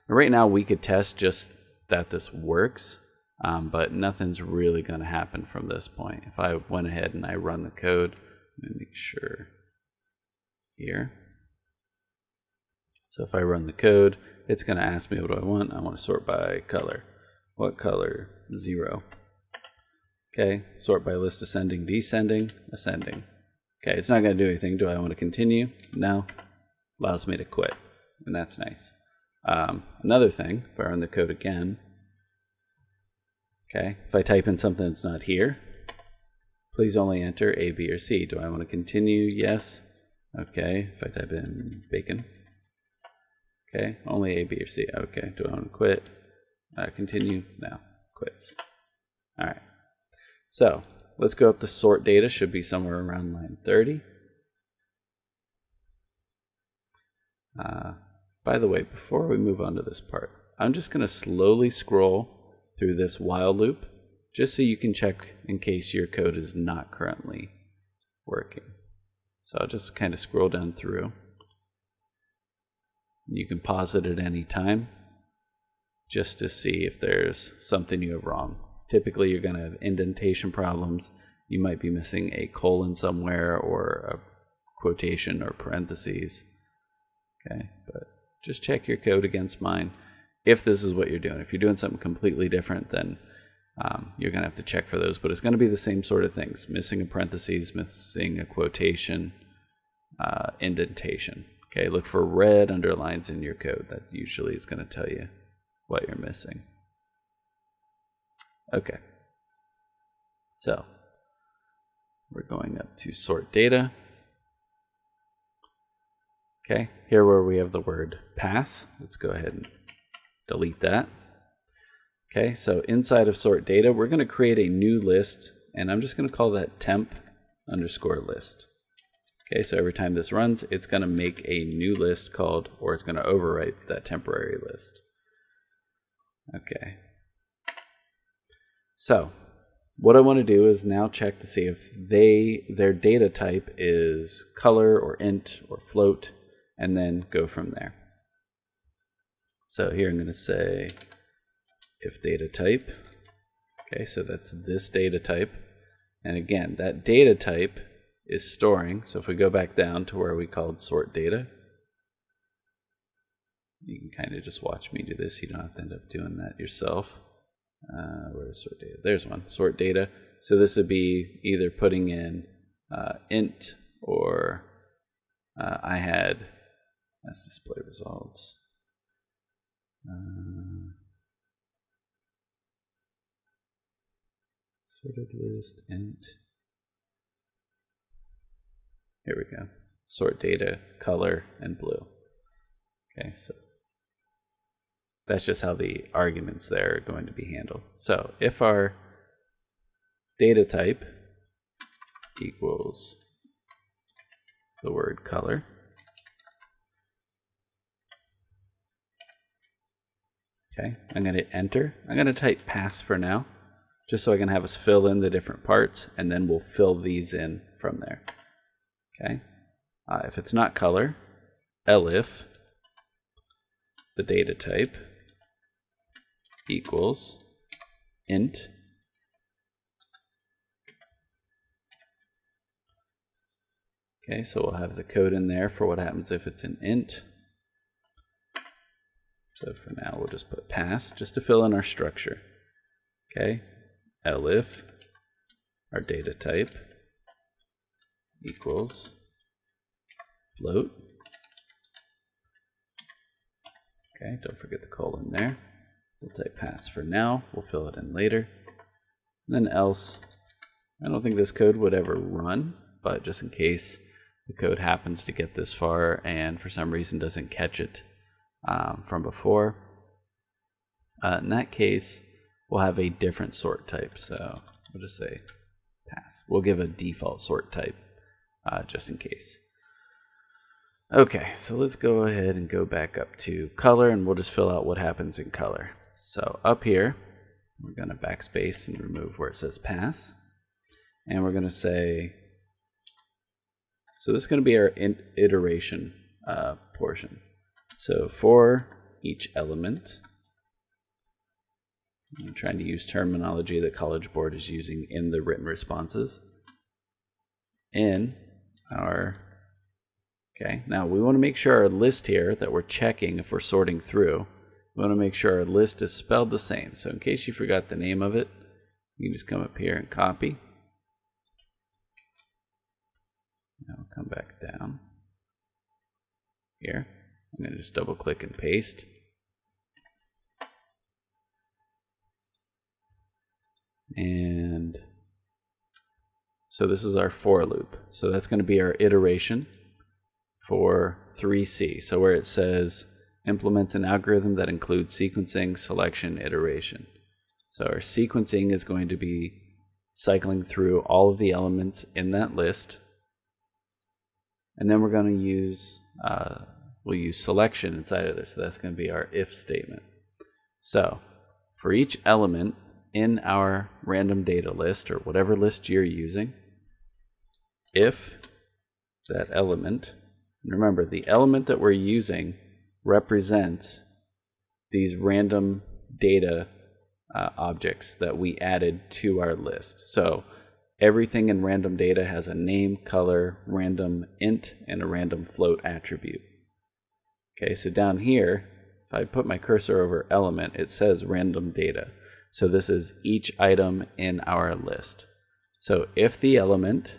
Right now we could test just that this works, but nothing's really going to happen from this point. If I went ahead and I run the code, let me make sure here. So if I run the code, it's going to ask me what do I want. I want to sort by color. What color? 0. Okay, sort by list ascending, descending, ascending. Okay, it's not going to do anything. Do I want to continue? No. Allows me to quit, and that's nice. Another thing, if I run the code again, okay, if I type in something that's not here, please only enter A, B, or C. Do I want to continue? Yes. Okay, if I type in bacon, okay, only A, B, or C. Okay, do I want to quit? Continue? No, quits. All right, so let's go up to sort data, should be somewhere around line 30. By the way, before we move on to this part, I'm just going to slowly scroll through this while loop, just so you can check in case your code is not currently working. So I'll just kind of scroll down through. You can pause it at any time, just to see if there's something you have wrong. Typically, you're going to have indentation problems. You might be missing a colon somewhere, or a quotation or parentheses. Okay, but just check your code against mine if this is what you're doing. If you're doing something completely different, then you're going to have to check for those. But it's going to be the same sort of things. Missing a parentheses, missing a quotation, indentation. Okay, look for red underlines in your code. That usually is going to tell you what you're missing. Okay, so we're going up to sort data. Okay, here where we have the word pass, let's go ahead and delete that. Okay, so inside of sort data, we're going to create a new list, and I'm just going to call that temp underscore list. Okay, so every time this runs, it's going to make a new list called, or it's going to overwrite that temporary list. Okay. So what I want to do is now check to see if their data type is color or int or float, and then go from there. So here I'm going to say if data type. Okay, so that's this data type. And again, that data type is storing. So if we go back down to where we called sort data, you can kind of just watch me do this. You don't have to end up doing that yourself. Where's sort data? There's one, sort data. So this would be either putting in int, or I had, that's display results. Sorted list, int. Here we go. Sort data, color, and blue. Okay, so that's just how the arguments there are going to be handled. So if our data type equals the word color, okay, I'm going to enter. I'm going to type pass for now, just so I can have us fill in the different parts, and then we'll fill these in from there. Okay. If it's not color, elif the data type equals int okay, so we'll have the code in there for what happens if it's an int. So for now we'll just put pass just to fill in our structure. Okay, elif our data type equals float. Okay, don't forget the colon there. We'll type pass for now. We'll fill it in later. And then else. I don't think this code would ever run, but just in case the code happens to get this far and for some reason doesn't catch it from before, in that case, we'll have a different sort type. So we'll just say pass. We'll give a default sort type just in case. Okay, so let's go ahead and go back up to color, and we'll just fill out what happens in color. So up here, we're going to backspace and remove where it says pass. And we're going to say, so this is going to be our iteration portion. So for each element, I'm trying to use terminology that College Board is using in the written responses. In our, okay, now we want to make sure our list here that we're checking if we're sorting through, we want to make sure our list is spelled the same. So in case you forgot the name of it, you can just come up here and copy. Now we'll come back down here. I'm going to just double click and paste. And so this is our for loop. So that's going to be our iteration for 3C. So where it says implements an algorithm that includes sequencing, selection, iteration. So our sequencing is going to be cycling through all of the elements in that list. And then we're going to use, we'll use selection inside of this. So that's going to be our if statement. So for each element in our random data list, or whatever list you're using, if that element, and remember the element that we're using represents these random data objects that we added to our list. So everything in random data has a name, color, random int, and a random float attribute. Okay, so down here, if I put my cursor over element, it says random data. So this is each item in our list. So if the element,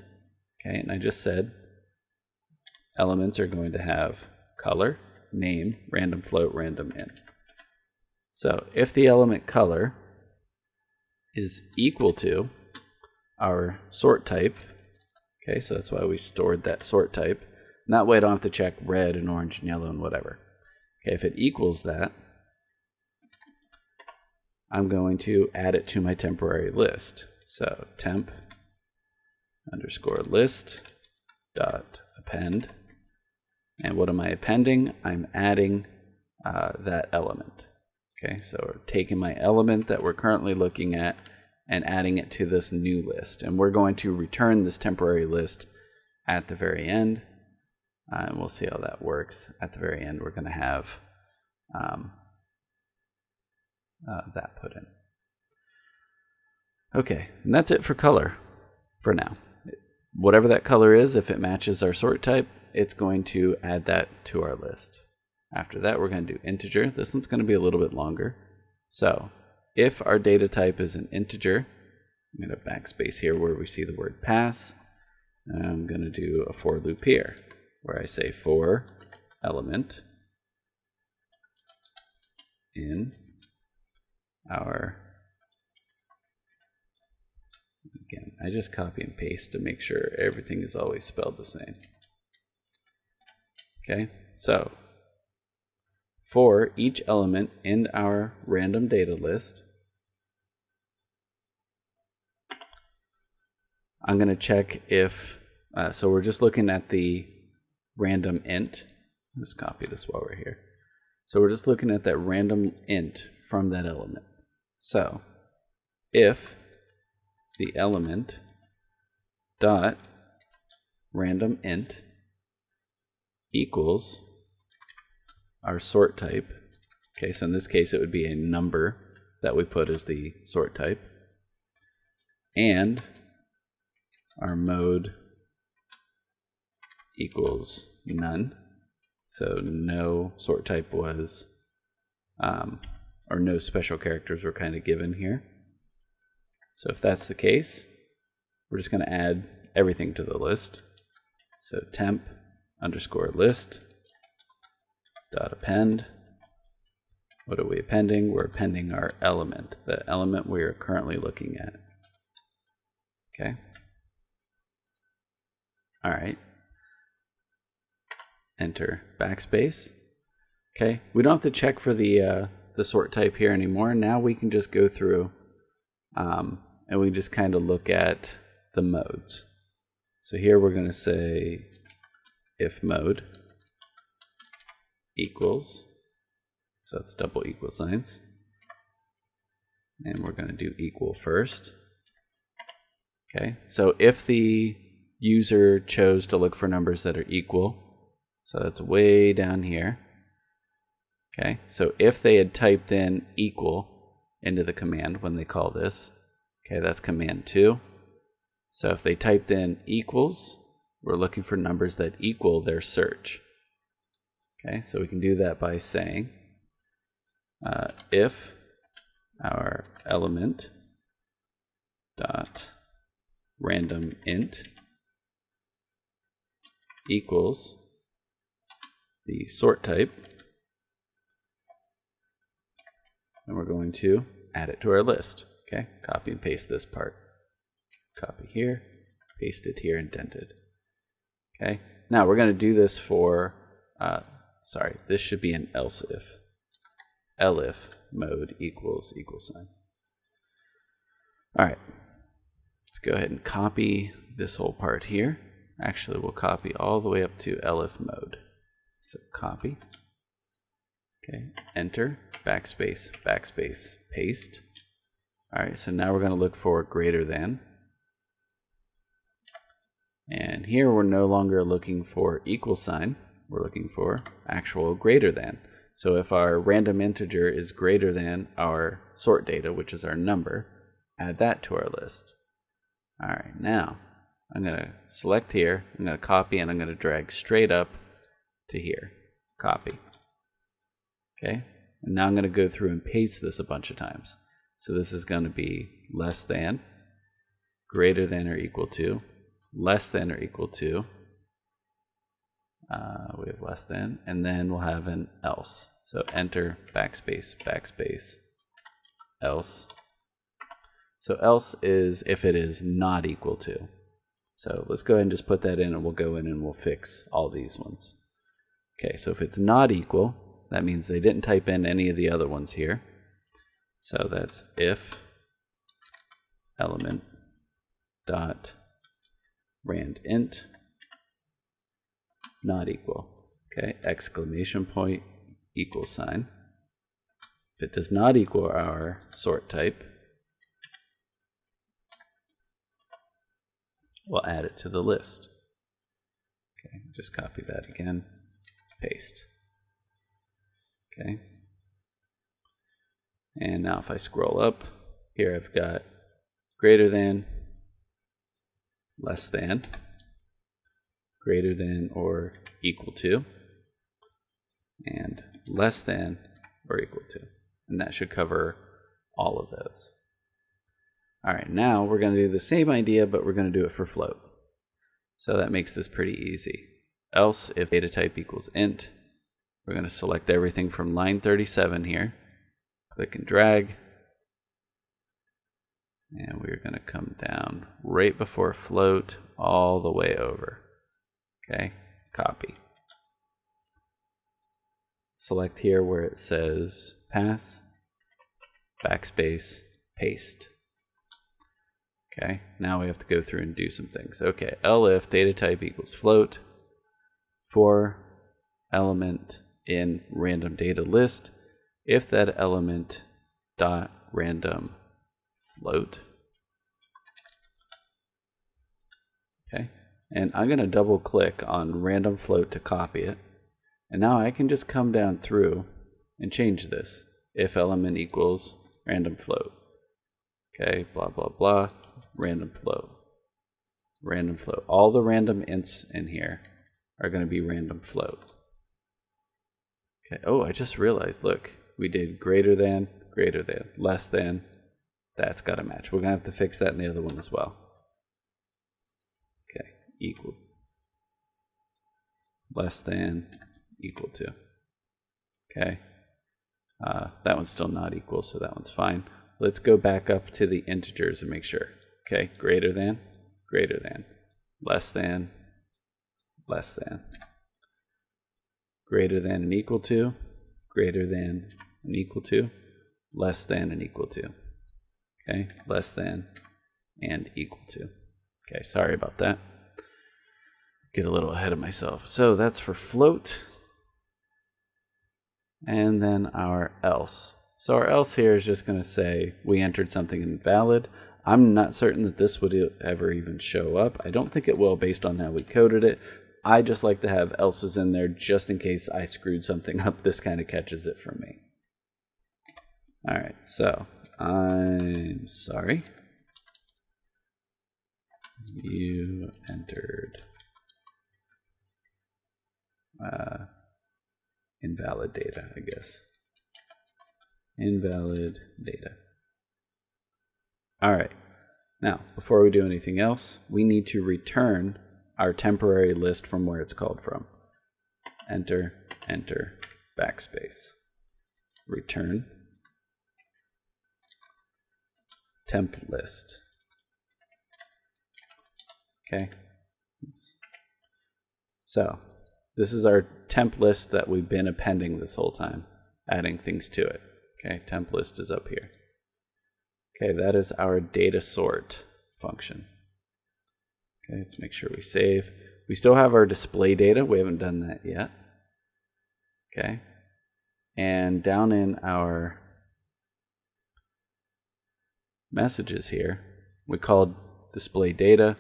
okay, and I just said elements are going to have color, name, random float, random int. So if the element color is equal to our sort type, okay, so that's why we stored that sort type. And that way I don't have to check red and orange and yellow and whatever. Okay, if it equals that, I'm going to add it to my temporary list. So temp underscore list dot append. And what am I appending? I'm adding that element. Okay, so we're taking my element that we're currently looking at and adding it to this new list. And we're going to return this temporary list at the very end. And we'll see how that works. At the very end, we're going to have that put in. Okay, and that's it for color for now. Whatever that color is, if it matches our sort type, it's going to add that to our list. After that, we're going to do integer. This one's going to be a little bit longer. So if our data type is an integer, I'm going to backspace here where we see the word pass. And I'm going to do a for loop here where I say for element in our, again, I just copy and paste to make sure everything is always spelled the same. Okay, so for each element in our random data list, I'm going to check if, so we're just looking at the random int. Let's copy this while we're here. So we're just looking at that random int from that element. So if the element dot random int equals our sort type, okay, so in this case it would be a number that we put as the sort type, and our mode equals none, so no sort type was, or no special characters were kind of given here. So if that's the case, we're just going to add everything to the list. So temp underscore list dot append. What are we appending? We're appending our element, the element we are currently looking at. Okay. All right. Enter backspace. Okay. We don't have to check for the sort type here anymore. Now we can just go through and we just kind of look at the modes. So here we're going to say if mode equals, so it's double equal signs, and we're going to do equal first. Okay, so if the user chose to look for numbers that are equal, so that's way down here. Okay, so if they had typed in equal into the command when they call this, okay, that's command 2. So if they typed in equals, we're looking for numbers that equal their search. Okay, so we can do that by saying if our element dot random int equals the sort type, and we're going to add it to our list. Okay, copy and paste this part. Copy here, paste it here, indented. Okay, now we're going to do this for, this should be an else if. Elif mode equals equal sign. All right, let's go ahead and copy this whole part here. Actually, we'll copy all the way up to elif mode. So copy. Okay, enter, backspace, backspace, paste. All right, so now we're going to look for greater than. And here we're no longer looking for equal sign. We're looking for actual greater than. So if our random integer is greater than our sort data, which is our number, add that to our list. All right, now I'm going to select here, I'm going to copy, and I'm going to drag straight up to here. Copy. Okay, and now I'm going to go through and paste this a bunch of times. So this is going to be less than, greater than or equal to, less than or equal to, we have less than, and then we'll have an else. So enter, backspace, backspace, else. So else is if it is not equal to. So let's go ahead and just put that in, and we'll go in and we'll fix all these ones. Okay, so if it's not equal, that means they didn't type in any of the other ones here. So that's if element dot rand int not equal. Okay, exclamation point, equal sign. If it does not equal our sort type, we'll add it to the list. Okay, just copy that again, paste. Okay, and now if I scroll up, here I've got greater than, less than, greater than or equal to, and less than or equal to. And that should cover all of those. All right, now we're going to do the same idea, but we're going to do it for float. So that makes this pretty easy. Else if data type equals int, we're going to select everything from line 37 here, click and drag, and we're going to come down right before float all the way over. Okay, copy. Select here where it says pass, backspace, paste. Okay, now we have to go through and do some things. Okay, elif data type equals float for element in random data list if that element dot random float. Okay, and I'm going to double click on random float to copy it, and now I can just come down through and change this if element equals random float. Okay, blah blah blah, random float, random float. All the random ints in here are going to be random float. Okay, oh, I just realized, look, we did greater than, less than. That's got to match. We're going to have to fix that in the other one as well. Okay, equal, less than, equal to. Okay, that one's still not equal, so that one's fine. Let's go back up to the integers and make sure. Okay, greater than, less than, greater than and equal to, greater than and equal to, less than and equal to. Okay, less than and equal to. Okay, sorry about that. Get a little ahead of myself. So that's for float. And then our else. So our else here is just going to say we entered something invalid. I'm not certain that this would ever even show up. I don't think it will based on how we coded it. I just like to have else's in there just in case I screwed something up. This kind of catches it for me. All right, so I'm sorry. You entered invalid data, I guess. Invalid data. All right. Now, before we do anything else, we need to return our temporary list from where it's called from. Enter, enter, backspace. Return temp list. Okay. Oops. So this is our temp list that we've been appending this whole time, adding things to it. Okay, temp list is up here. Okay, that is our data sort function. Okay, let's make sure we save. We still have our display data. We haven't done that yet. Okay, and down in our messages here, we called display data.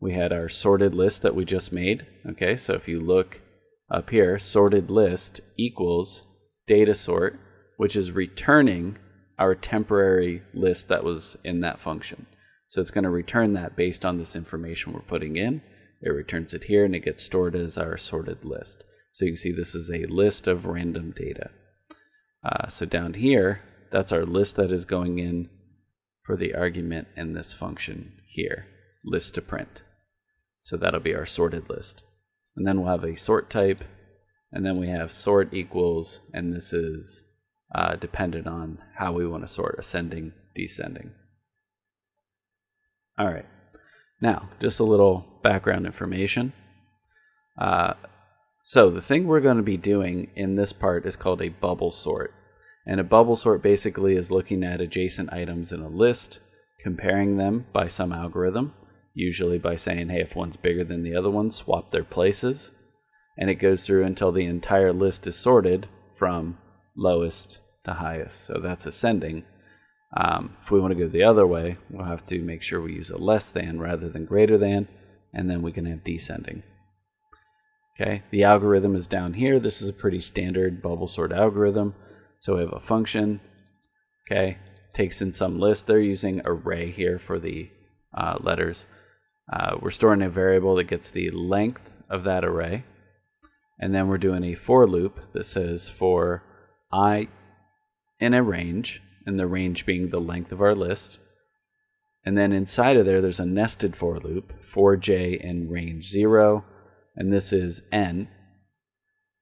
We had our sorted list that we just made. Okay, so if you look up here, sorted list equals data sort, which is returning our temporary list that was in that function. So it's going to return that based on this information we're putting in. It returns it here and it gets stored as our sorted list. So you can see this is a list of random data. So down here, that's our list that is going in for the argument in this function here, list to print. So that'll be our sorted list. And then we'll have a sort type, and then we have sort equals, and this is dependent on how we want to sort, ascending, descending. All right, now just a little background information. So the thing we're going to be doing in this part is called a bubble sort. And a bubble sort basically is looking at adjacent items in a list, comparing them by some algorithm, usually by saying, hey, if one's bigger than the other one, swap their places. And it goes through until the entire list is sorted from lowest to highest. So that's ascending. If we want to go the other way, we'll have to make sure we use a less than rather than greater than, and then we can have descending. Okay, the algorithm is down here. This is a pretty standard bubble sort algorithm. So we have a function, okay, takes in some list. They're using array here for the letters. We're storing a variable that gets the length of that array. And then we're doing a for loop that says for I in a range, and the range being the length of our list. And then inside of there, there's a nested for loop, for j in range 0, and this is n.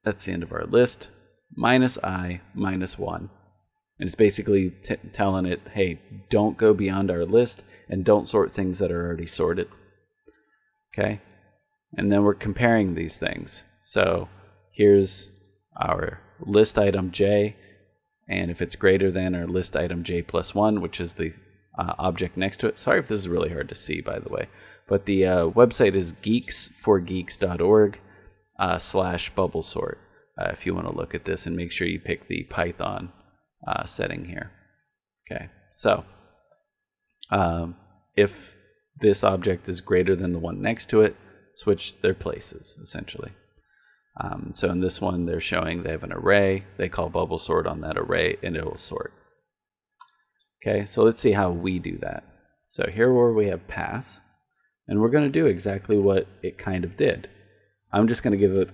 That's the end of our list, minus I, minus 1. And it's basically telling it, hey, don't go beyond our list, and don't sort things that are already sorted. Okay? And then we're comparing these things. So here's our list item j, and if it's greater than our list item j plus 1, which is the object next to it. Sorry if this is really hard to see, by the way. But the website is geeksforgeeks.org /bubble sort if you want to look at this, and make sure you pick the Python setting here. Okay, so if this object is greater than the one next to it, switch their places, essentially. So in this one, they're showing they have an array. They call bubble sort on that array, and it will sort. Okay, so let's see how we do that. So here where we have pass, and we're going to do exactly what it kind of did. I'm just going to give it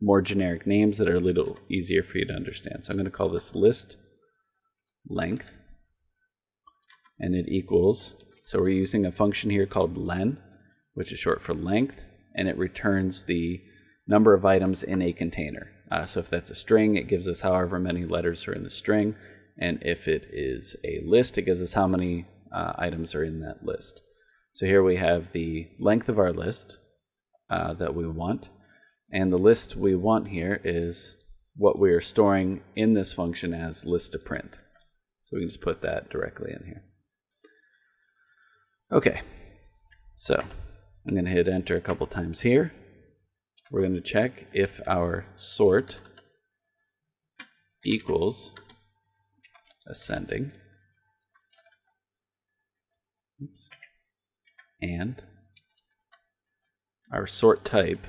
more generic names that are a little easier for you to understand. So I'm going to call this list length, and it equals, so we're using a function here called len, which is short for length, and it returns the number of items in a container. So if that's a string, it gives us however many letters are in the string, and if it is a list, it gives us how many items are in that list. So here we have the length of our list that we want, and the list we want here is what we are storing in this function as list to print. So we can just put that directly in here. Okay, So I'm going to hit enter a couple times here. We're going to check if our sort equals ascending. Oops. And our sort type.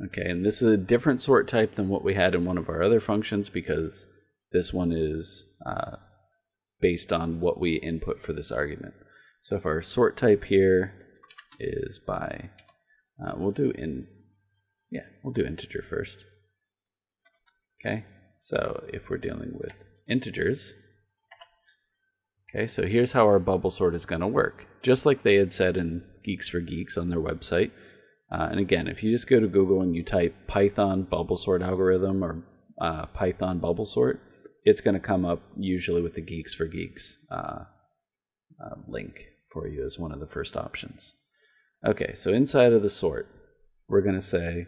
Okay, and this is a different sort type than what we had in one of our other functions because this one is based on what we input for this argument. So if our sort type here is by, we'll do integer first. Okay, so if we're dealing with integers, okay, so here's how our bubble sort is going to work. Just like they had said in Geeks for Geeks on their website. And again, if you just go to Google and you type Python bubble sort algorithm or Python bubble sort, it's going to come up usually with the Geeks for Geeks link for you as one of the first options. Okay, so inside of the sort, we're going to say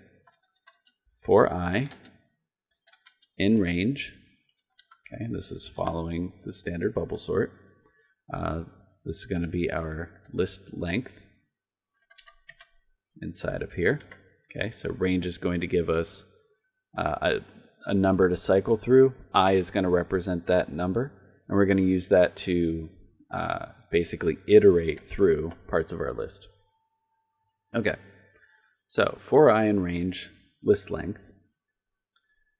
for I in range. Okay, this is following the standard bubble sort. This is going to be our list length inside of here. Okay, so range is going to give us a number to cycle through. I is going to represent that number, and we're going to use that to basically iterate through parts of our list. Okay, so for I in range, list length.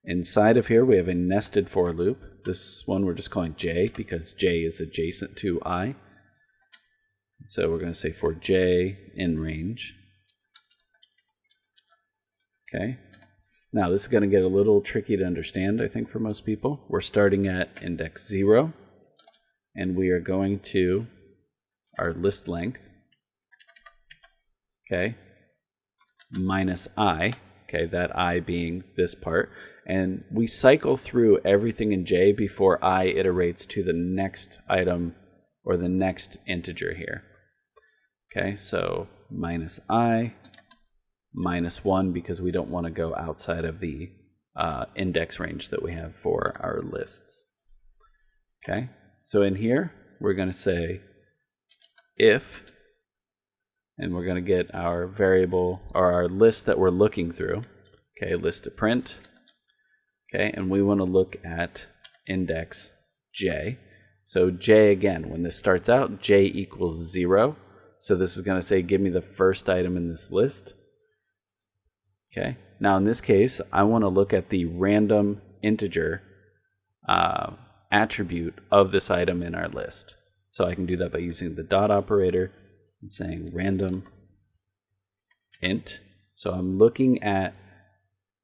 Inside of here, we have a nested for loop. This one we're just calling j because j is adjacent to I. So we're going to say for j in range. Okay, now this is going to get a little tricky to understand, I think, for most people. We're starting at index 0, and we are going to our list length, okay, minus I, okay, that I being this part, and we cycle through everything in J before I iterates to the next item or the next integer here. Okay, so minus I, minus 1 because we don't want to go outside of the index range that we have for our lists. Okay, so in here we're going to say if, and we're going to get our variable or our list that we're looking through. Okay, list to print. Okay, and we want to look at index j. So j, again, when this starts out, j equals 0. So this is going to say give me the first item in this list. Okay, now in this case, I want to look at the random integer attribute of this item in our list. So I can do that by using the dot operator and saying random int. So I'm looking at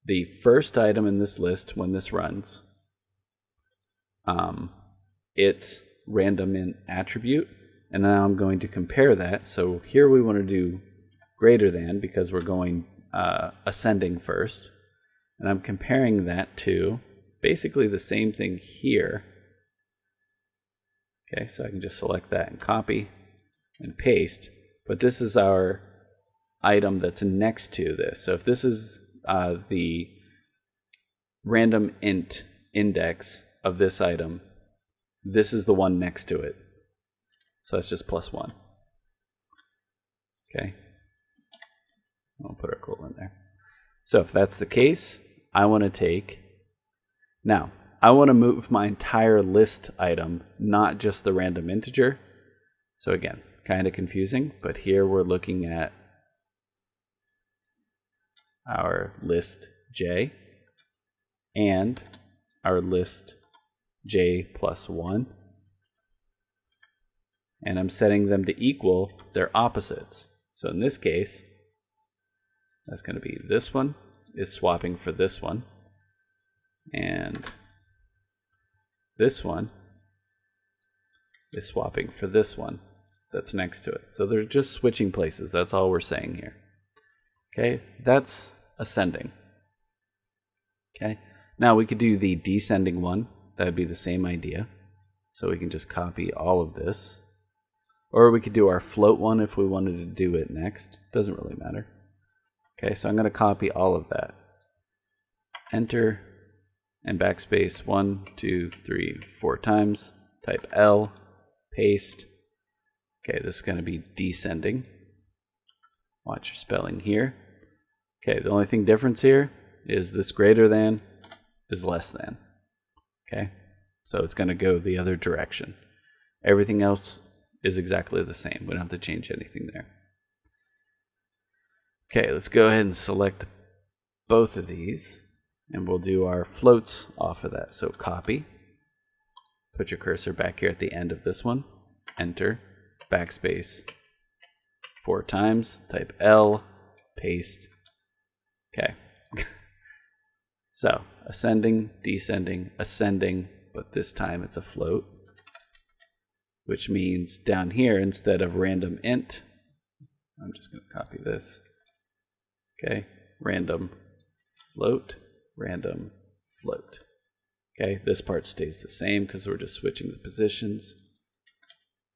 the first item in this list when this runs. Its random int attribute, and now I'm going to compare that. So here we want to do greater than because we're going ascending first, and I'm comparing that to basically the same thing here. Okay, so I can just select that and copy and paste, but this is our item that's next to this. So if this is the random int index of this item, this is the one next to it. So that's just +1. Okay. I'll put our colon there. So if that's the case, I want to take, now I want to move my entire list item, not just the random integer. So again, kind of confusing, but here we're looking at our list j and our list j plus 1. And I'm setting them to equal their opposites. So in this case, that's going to be this one is swapping for this one, and this one is swapping for this one that's next to it. So they're just switching places. That's all we're saying here. Okay, that's ascending. Okay, now we could do the descending one. That'd be the same idea. So we can just copy all of this. Or we could do our float one if we wanted to do it next. Doesn't really matter. Okay, so I'm going to copy all of that. Enter and backspace 1, 2, 3, 4 times. Type L, paste. Okay, this is going to be descending. Watch your spelling here. Okay, the only thing difference here is this greater than is less than. Okay, so it's going to go the other direction. Everything else is exactly the same. We don't have to change anything there. Okay, let's go ahead and select both of these, and we'll do our floats off of that. So copy, put your cursor back here at the end of this one, enter, backspace 4 times, type L, paste. Okay. So ascending, descending, ascending, but this time it's a float, which means down here, instead of random int, I'm just going to copy this. Okay, random float, random float. Okay, this part stays the same because we're just switching the positions.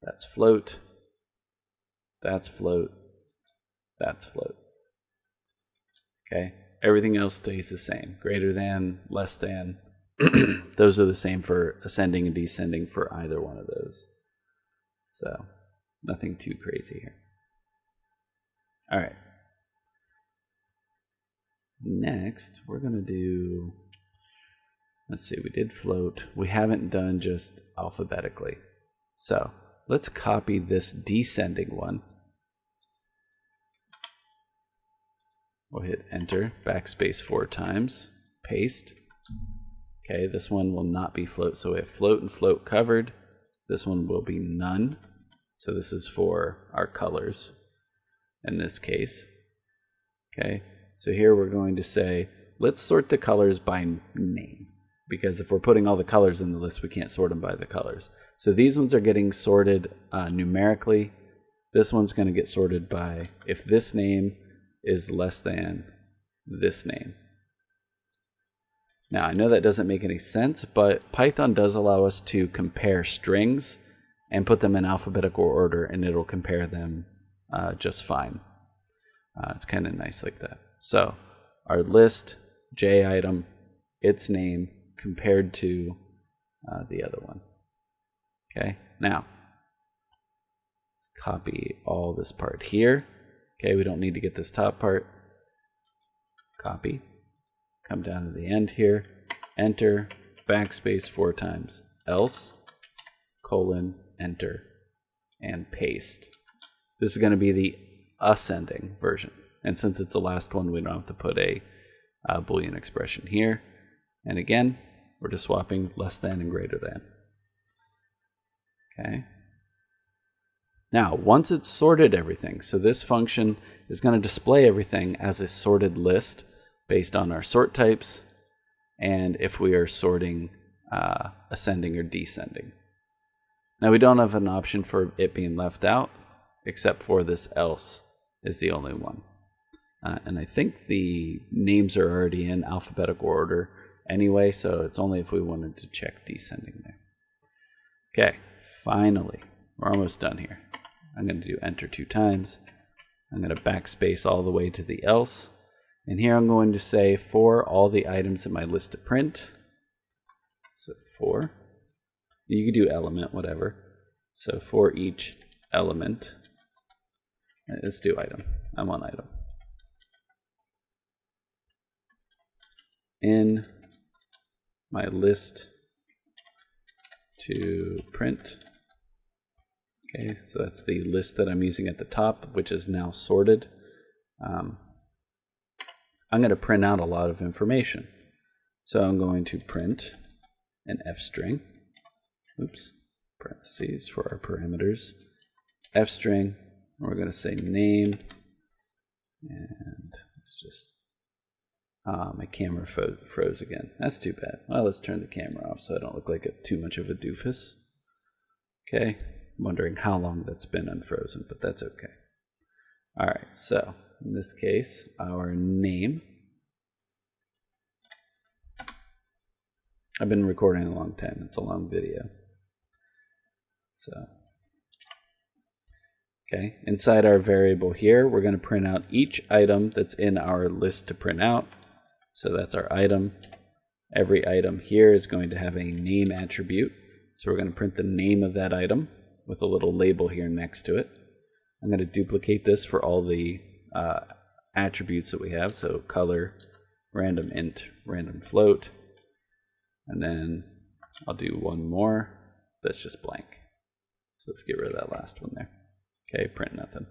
That's float, that's float, that's float. Okay, everything else stays the same. Greater than, less than. Those are the same for ascending and descending for either one of those. So, nothing too crazy here. All right. Next, we're going to do, let's see, we did float. We haven't done just alphabetically. So, let's copy this descending one. We'll hit enter, backspace 4 times, paste. Okay, this one will not be float, so we have float and float covered. This one will be none. So this is for our colors in this case. Okay, so here we're going to say, let's sort the colors by name, because if we're putting all the colors in the list, we can't sort them by the colors. So these ones are getting sorted numerically. This one's going to get sorted by if this name is less than this name. Now, I know that doesn't make any sense, but Python does allow us to compare strings and put them in alphabetical order, and it'll compare them just fine. It's kind of nice like that. So, our list, J item, its name, compared to the other one. Okay, now, let's copy all this part here. Okay, we don't need to get this top part. Copy. Come down to the end here, enter, backspace 4 times, else, colon, enter, and paste. This is going to be the ascending version. And since it's the last one, we don't have to put a Boolean expression here. And again, we're just swapping less than and greater than. Okay. Now, once it's sorted everything, so this function is going to display everything as a sorted list based on our sort types, and if we are sorting ascending or descending. Now we don't have an option for it being left out, except for this else is the only one. And I think the names are already in alphabetical order anyway, so it's only if we wanted to check descending there. Okay, finally, we're almost done here. I'm going to do enter 2 times. I'm going to backspace all the way to the else. And here I'm going to say for all the items in my list to print. So for, you can do element, whatever. So for each element, let's do item. I want item. In my list to print. Okay, so that's the list that I'm using at the top, which is now sorted. I'm going to print out a lot of information. So I'm going to print an f string, oops, parentheses for our parameters, f string, and we're going to say name, and let's just, my camera froze again. That's too bad. Well, let's turn the camera off so I don't look like too much of a doofus. Okay, I'm wondering how long that's been unfrozen, but that's okay. All right, so in this case, our name. I've been recording a long time. It's a long video. So, okay, inside our variable here, we're going to print out each item that's in our list to print out. So that's our item. Every item here is going to have a name attribute. So we're going to print the name of that item. with a little label here next to it. I'm going to duplicate this for all the attributes that we have. So color, random int, random float. And then I'll do one more that's just blank. So let's get rid of that last one there. Okay, print nothing.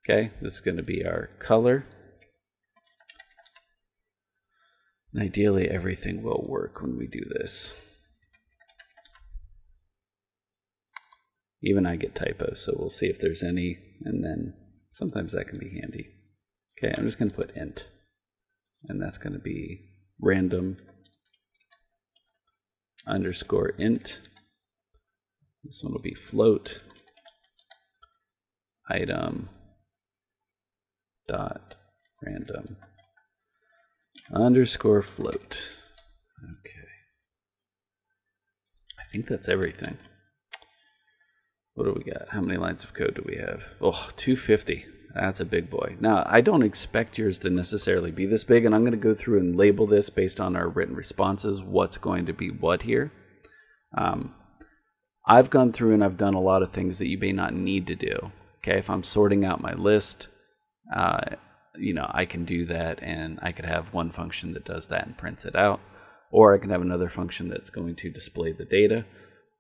Okay, this is going to be our color. And ideally, everything will work when we do this. Even I get typos, so we'll see if there's any, and then sometimes that can be handy. Okay, I'm just going to put int, and that's going to be random underscore int. This one will be float item dot random underscore float. Okay. I think that's everything. What do we got? How many lines of code do we have? Oh, 250. That's a big boy. Now, I don't expect yours to necessarily be this big, and I'm going to go through and label this based on our written responses, what's going to be what here. I've gone through and I've done a lot of things that you may not need to do. Okay, if I'm sorting out my list, I can do that, and I could have one function that does that and prints it out, or I can have another function that's going to display the data.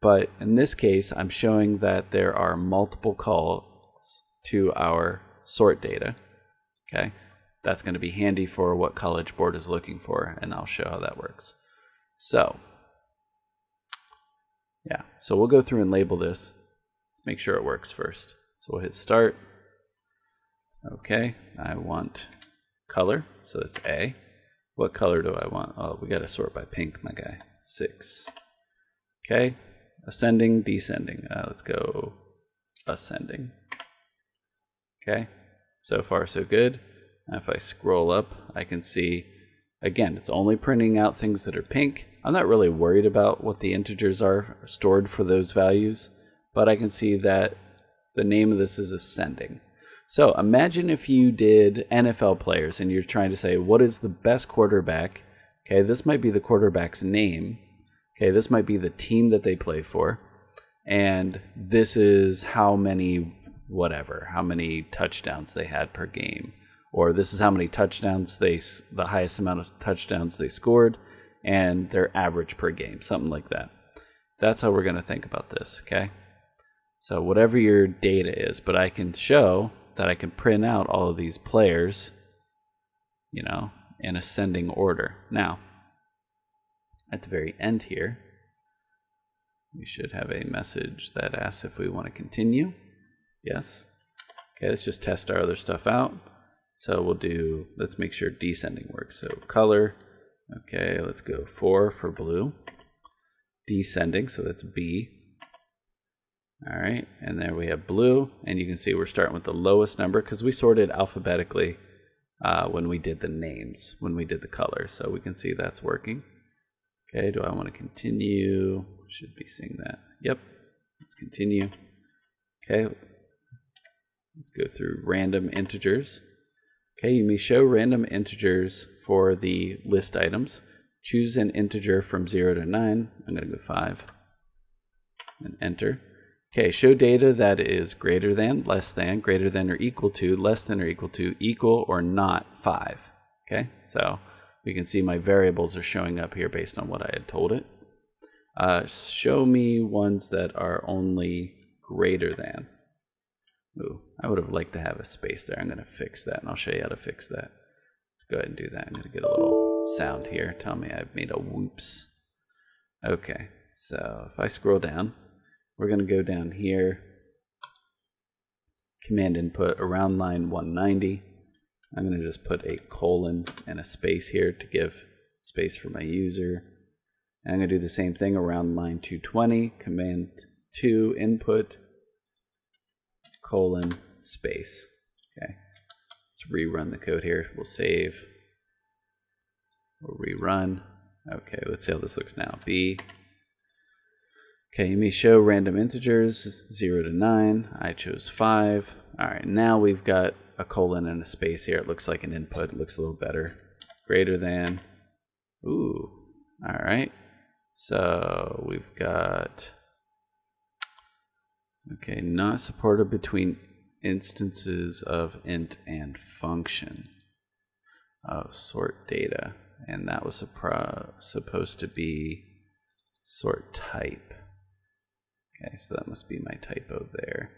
But in this case, I'm showing that there are multiple calls to our sort data. Okay, that's going to be handy for what College Board is looking for, and I'll show how that works. So, yeah, so we'll go through and label this. Let's make sure it works first. So we'll hit start. Okay, I want color, so that's A. What color do I want? Oh, we got to sort by pink, my guy. 6. Okay, ascending, descending. Let's go ascending. Okay, so far so good. Now if I scroll up, I can see, again, it's only printing out things that are pink. I'm not really worried about what the integers are stored for those values, but I can see that the name of this is ascending. So imagine if you did NFL players and you're trying to say, what is the best quarterback? Okay, this might be the quarterback's name. Okay, this might be the team that they play for. And this is how many, how many touchdowns they had per game. Or this is how many touchdowns the highest amount of touchdowns they scored, and their average per game, something like that. That's how we're going to think about this, okay? So whatever your data is, but I can show that I can print out all of these players, in ascending order. Now, at the very end here, we should have a message that asks if we want to continue. Yes. Okay, let's just test our other stuff out. So let's make sure descending works. So color, okay, let's go 4 for blue. Descending, so that's B. All right, and there we have blue, and you can see we're starting with the lowest number because we sorted alphabetically when we did the names, when we did the colors. So we can see that's working. Okay, do I want to continue? Should be seeing that. Yep, let's continue. Okay, let's go through random integers. Okay, you may show random integers for the list items. Choose an integer from 0 to 9. I'm going to go 5 and enter. Okay, show data that is greater than, less than, greater than or equal to, less than or equal to, equal or not 5. Okay, so we can see my variables are showing up here based on what I had told it. Show me ones that are only greater than. Ooh, I would have liked to have a space there. I'm going to fix that, and I'll show you how to fix that. Let's go ahead and do that. I'm going to get a little sound here. Tell me I've made a whoops. Okay, so if I scroll down, we're going to go down here, command input around line 190. I'm going to just put a colon and a space here to give space for my user. And I'm going to do the same thing around line 220, command 2 input, colon, space. Okay, let's rerun the code here. We'll save. We'll rerun. Okay, let's see how this looks now. B. Okay, you may show random integers, 0 to 9. I chose 5. All right, now we've got a colon and a space here. It looks like an input. It looks a little better. Greater than. Ooh, all right. So we've got Okay, not supported between instances of int and function. Oh, sort data. And that was supposed to be sort type. Okay, so that must be my typo there.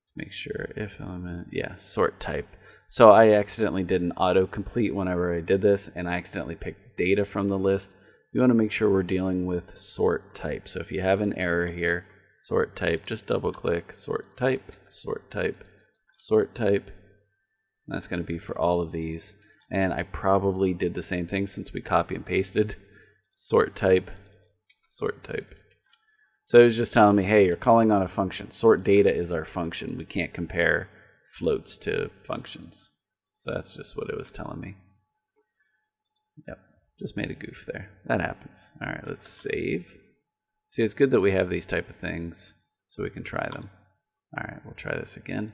Let's make sure if element, yeah, sort type. So I accidentally did an autocomplete whenever I did this, and I accidentally picked data from the list. You want to make sure we're dealing with sort type. So if you have an error here, sort type, just double click sort type, sort type, sort type. That's going to be for all of these. And I probably did the same thing since we copy and pasted. Sort type, sort type. So it was just telling me, hey, you're calling on a function. Sort data is our function. We can't compare floats to functions. So that's just what it was telling me. Yep, just made a goof there. That happens. All right, let's save. See, it's good that we have these type of things so we can try them. All right, we'll try this again.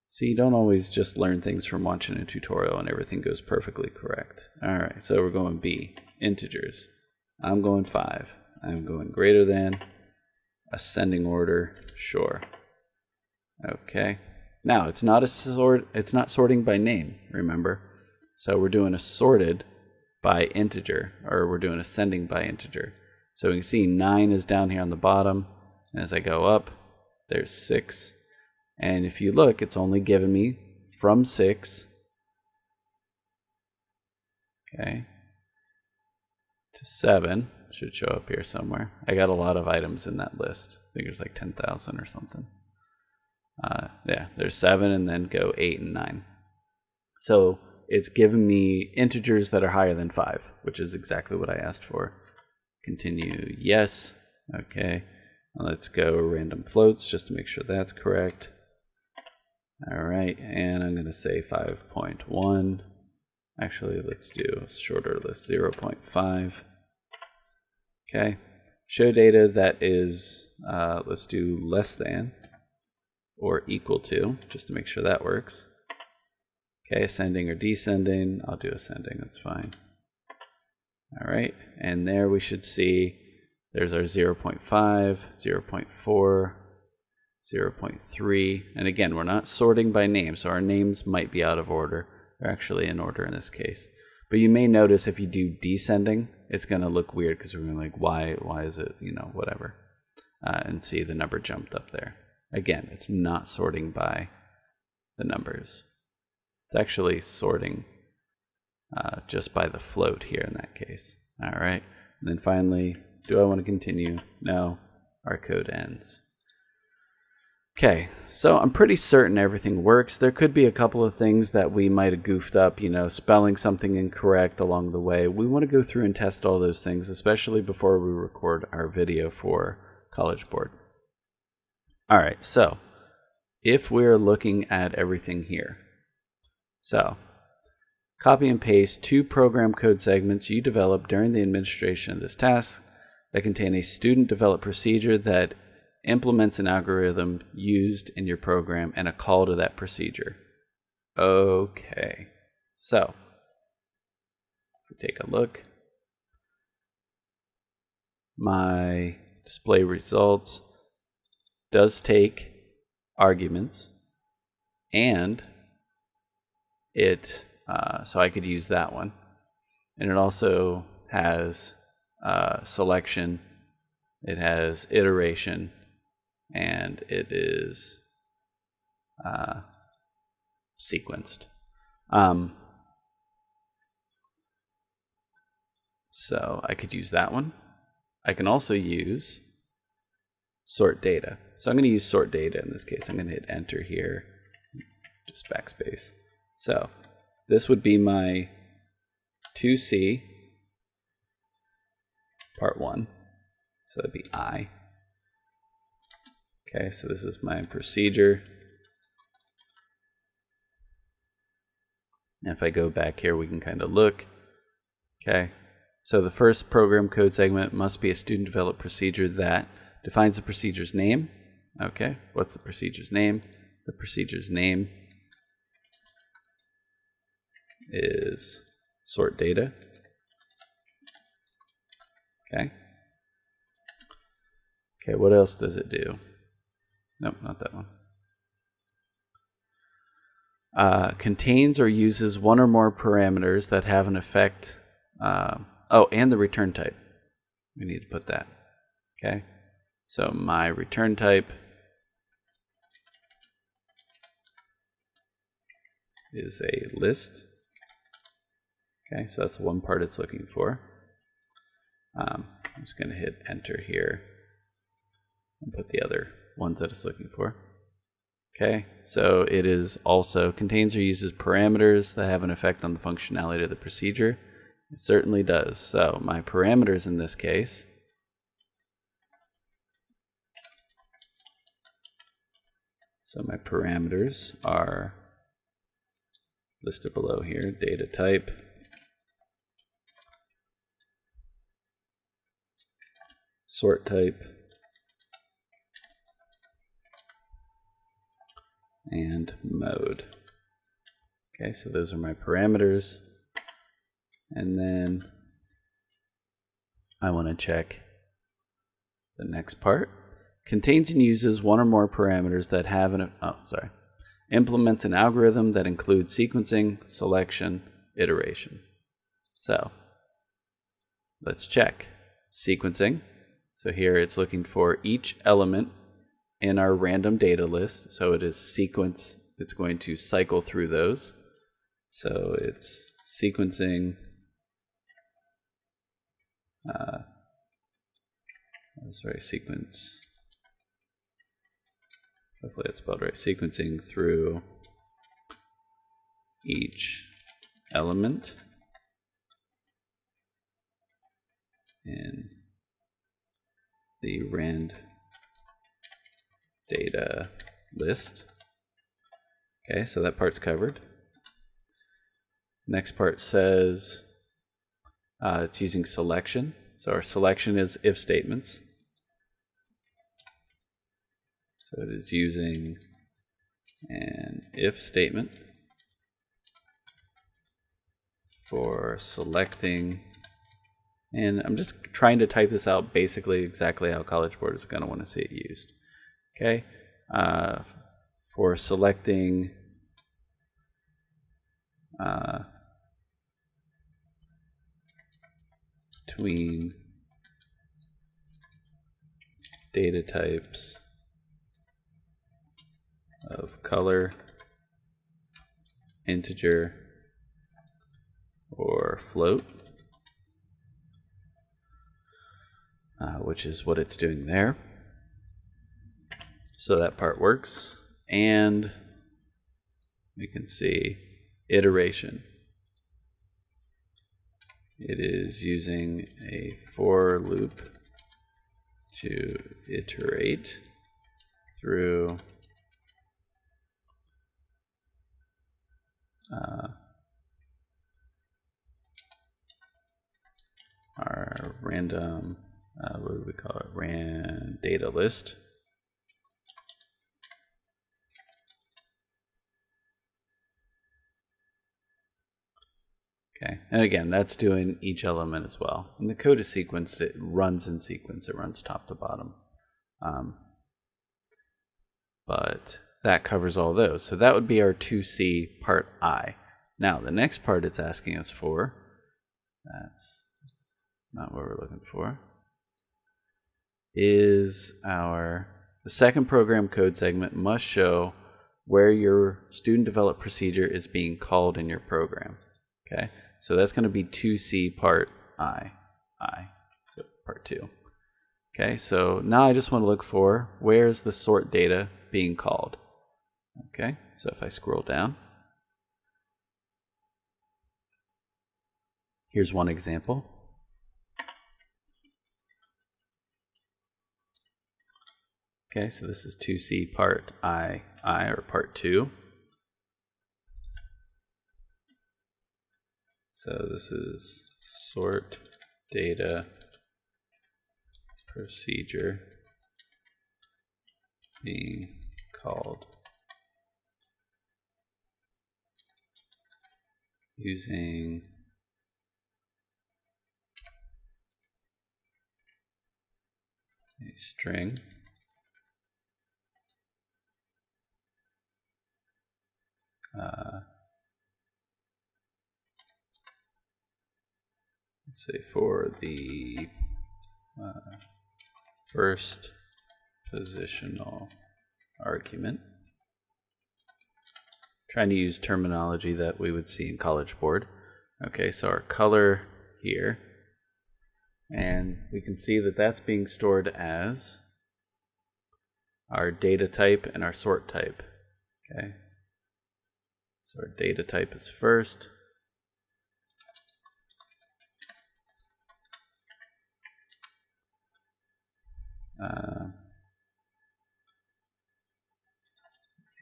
See, you don't always just learn things from watching a tutorial and everything goes perfectly correct. All right, so we're going B, integers. I'm going 5. I'm going greater than, ascending order, sure. Okay. Now it's not sorting by name, remember? So we're doing a sorted by integer, or we're doing ascending by integer. So we can see 9 is down here on the bottom, and as I go up, there's 6. And if you look, it's only given me from 6, okay, to 7. Should show up here somewhere. I got a lot of items in that list. I think there's like 10,000 or something. Yeah, there's 7 and then go 8 and 9. So it's given me integers that are higher than 5, which is exactly what I asked for. Continue, yes. Okay, now let's go random floats just to make sure that's correct. All right, and I'm going to say 5.1. Actually, let's do a shorter list, 0.5. Okay, show data that is, let's do less than or equal to, just to make sure that works. Okay, ascending or descending, I'll do ascending, that's fine. All right, and there we should see there's our 0.5, 0.4, 0.3, and again, we're not sorting by name, so our names might be out of order. They're actually in order in this case. But you may notice if you do descending, it's going to look weird because we're going to like, why is it, you know, whatever. And see the number jumped up there. Again, it's not sorting by the numbers. It's actually sorting just by the float here in that case. All right. And then finally, do I want to continue? No, our code ends. Okay, so I'm pretty certain everything works. There could be a couple of things that we might have goofed up, you know, spelling something incorrect along the way. We want to go through and test all those things, especially before we record our video for College Board. All right, so if we're looking at everything here, so copy and paste 2 program code segments you developed during the administration of this task that contain a student-developed procedure that implements an algorithm used in your program and a call to that procedure. Okay, so if we take a look, my display results does take arguments, and it so I could use that one, and it also has selection, it has iteration, and it is sequenced. So I could use that one. I can also use sort data. So I'm going to use sort data in this case. I'm going to hit enter here, just backspace. So this would be my 2C part 1. So that'd be I. Okay, so this is my procedure. And if I go back here, we can kind of look. Okay, so the first program code segment must be a student-developed procedure that defines the procedure's name. Okay, what's the procedure's name? The procedure's name is sort data. Okay. Okay, what else does it do? Nope, not that one. Contains or uses one or more parameters that have an effect. Oh, and the return type. We need to put that. Okay. So my return type is a list. Okay, so that's the one part it's looking for. I'm just going to hit enter here and put the other ones that it's looking for. Okay, so it is also contains or uses parameters that have an effect on the functionality of the procedure. It certainly does. So my parameters in this case are listed below here: data type, sort type, and mode. Okay, so those are my parameters. And then I want to check the next part. Contains and uses one or more parameters that have implements an algorithm that includes sequencing, selection, iteration. So let's check sequencing. So here it's looking for each element in our random data list. So it is sequence. It's going to cycle through those. So it's sequencing. Sequence. Hopefully it's spelled right. Sequencing through each element in the rand data list. Okay, so that part's covered. Next part says it's using selection. So our selection is if statements. So it is using an if statement for selecting, and I'm just trying to type this out basically exactly how College Board is going to want to see it used. Okay, for selecting between data types of color, integer, or float, which is what it's doing there. So that part works. And we can see iteration. It is using a for loop to iterate through our random, what do we call it? Rand data list. Okay, and again, that's doing each element as well. And the code is sequenced, it runs in sequence, it runs top to bottom. But that covers all those. So that would be our 2C part I. Now, the next part it's asking us for, that's not what we're looking for, is the second program code segment must show where your student developed procedure is being called in your program. Okay, so that's going to be 2C part I, so part 2. Okay, so now I just want to look for where's the sort data being called. Okay, so if I scroll down, here's one example. Okay, so this is 2C part I or part 2. So this is sort data procedure being called using a string let's say for the first positional argument. Trying to use terminology that we would see in College Board. Okay, so our color here, and we can see that that's being stored as our data type and our sort type. Okay, so our data type is first.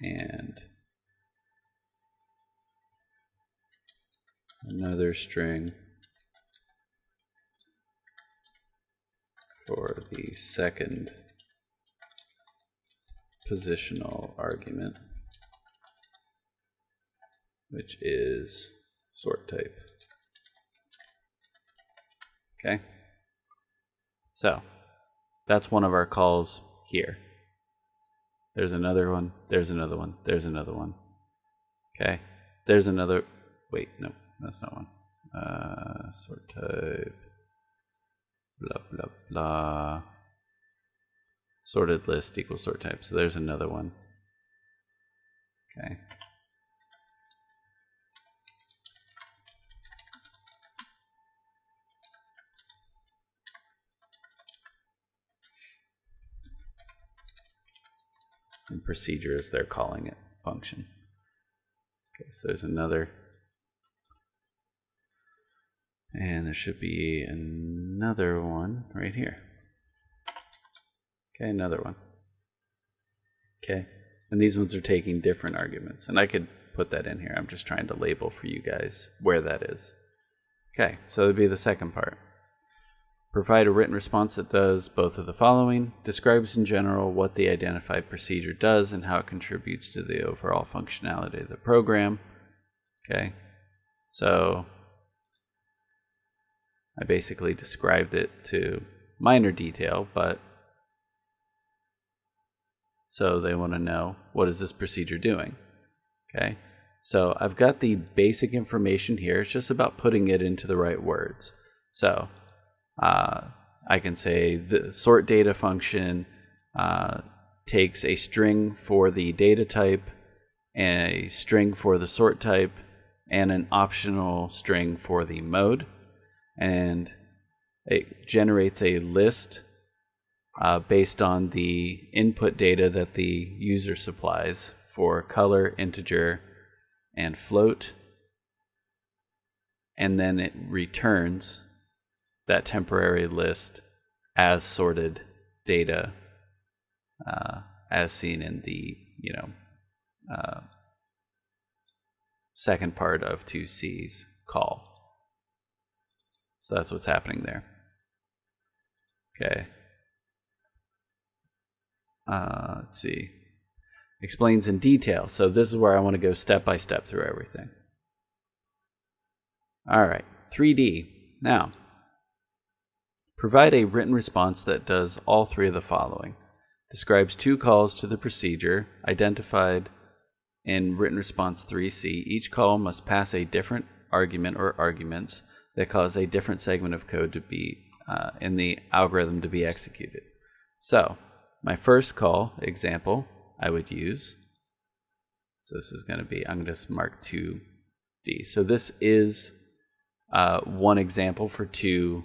And another string for the second positional argument, which is sort type. Okay, so that's one of our calls here. There's another one, there's another one, there's another one. Okay, there's another, wait, no, that's not one. Sort type, blah, blah, blah. Sorted list equals sort type, so there's another one. Okay. And procedure, as they're calling it, function. Okay, so there's another. And there should be another one right here. Okay, another one. Okay, and these ones are taking different arguments. And I could put that in here. I'm just trying to label for you guys where that is. Okay, so that would be the second part. Provide a written response that does both of the following. Describes in general what the identified procedure does and how it contributes to the overall functionality of the program. Okay, so I basically described it to minor detail, but so they want to know, what is this procedure doing? Okay, so I've got the basic information here. It's just about putting it into the right words. So I can say the sort data function takes a string for the data type, and a string for the sort type, and an optional string for the mode, and it generates a list based on the input data that the user supplies for color, integer, and float, and then it returns that temporary list as sorted data, as seen in the second part of 2C's call. So that's what's happening there. Okay. Let's see. Explains in detail. So this is where I want to go step by step through everything. All right, 3D. Now, provide a written response that does all three of the following. Describes two calls to the procedure identified in written response 3C. Each call must pass a different argument or arguments that cause a different segment of code to be in the algorithm to be executed. So my first call example I would use, so this is going to be, I'm going to mark 2D. So this is one example for 2C.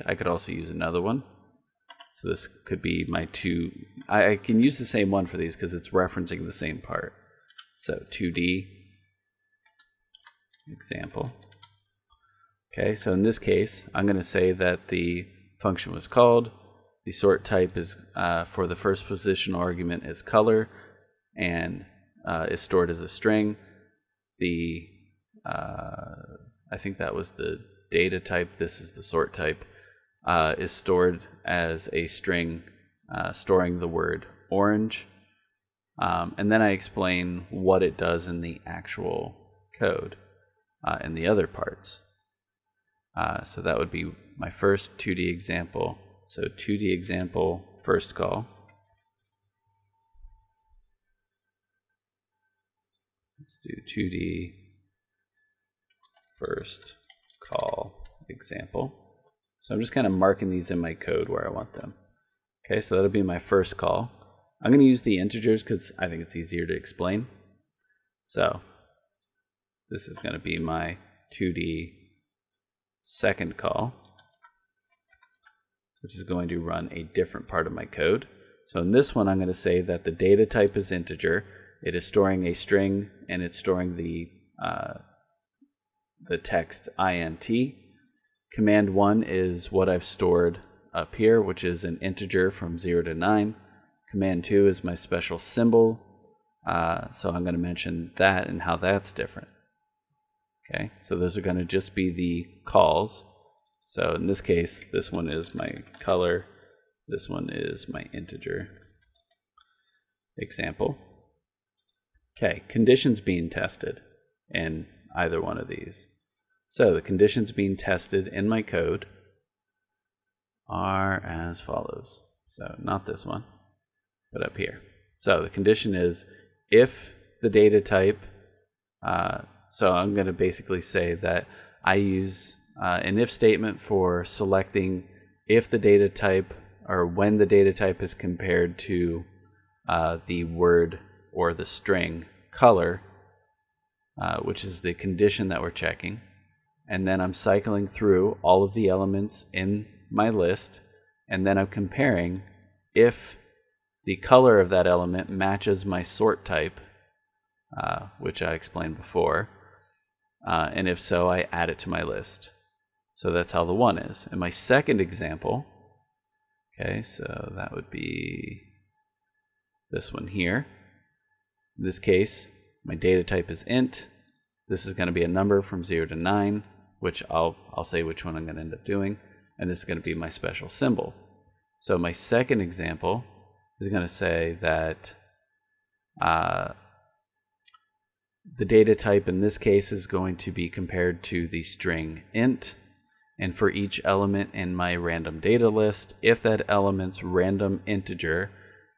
I could also use another one. So this could be my 2. I can use the same one for these because it's referencing the same part. So 2D example. Okay, so in this case, I'm going to say that the function was called. The sort type is for the first positional argument is color and is stored as a string. The I think that was the data type. This is the sort type. Is stored as a string, storing the word orange. And then I explain what it does in the actual code in the other parts. So that would be my first 2D example. So 2D example, first call. let's do 2D first call example. So I'm just kind of marking these in my code where I want them. Okay, so that'll be my first call. I'm going to use the integers because I think it's easier to explain. So this is going to be my 2D second call, which is going to run a different part of my code. So in this one, I'm going to say that the data type is integer. It is storing a string, and it's storing the text int. Command 1 is what I've stored up here, which is an integer from 0 to 9. Command 2 is my special symbol. So I'm going to mention that and how that's different. Okay, so those are going to just be the calls. So in this case, this one is my color. This one is my integer example. Okay, conditions being tested in either one of these. So the conditions being tested in my code are as follows. So not this one, but up here. So the condition is if the data type, so I'm going to basically say that I use an if statement for selecting if the data type or when the data type is compared to the word or the string color, which is the condition that we're checking. And then I'm cycling through all of the elements in my list, and then I'm comparing if the color of that element matches my sort type, which I explained before, and if so, I add it to my list. So that's how the one is. And my second example, okay, so that would be this one here. In this case, my data type is int. This is going to be a number from 0 to 9, which I'll say which one I'm going to end up doing. And this is going to be my special symbol. So my second example is going to say that the data type in this case is going to be compared to the string int. And for each element in my random data list, if that element's random integer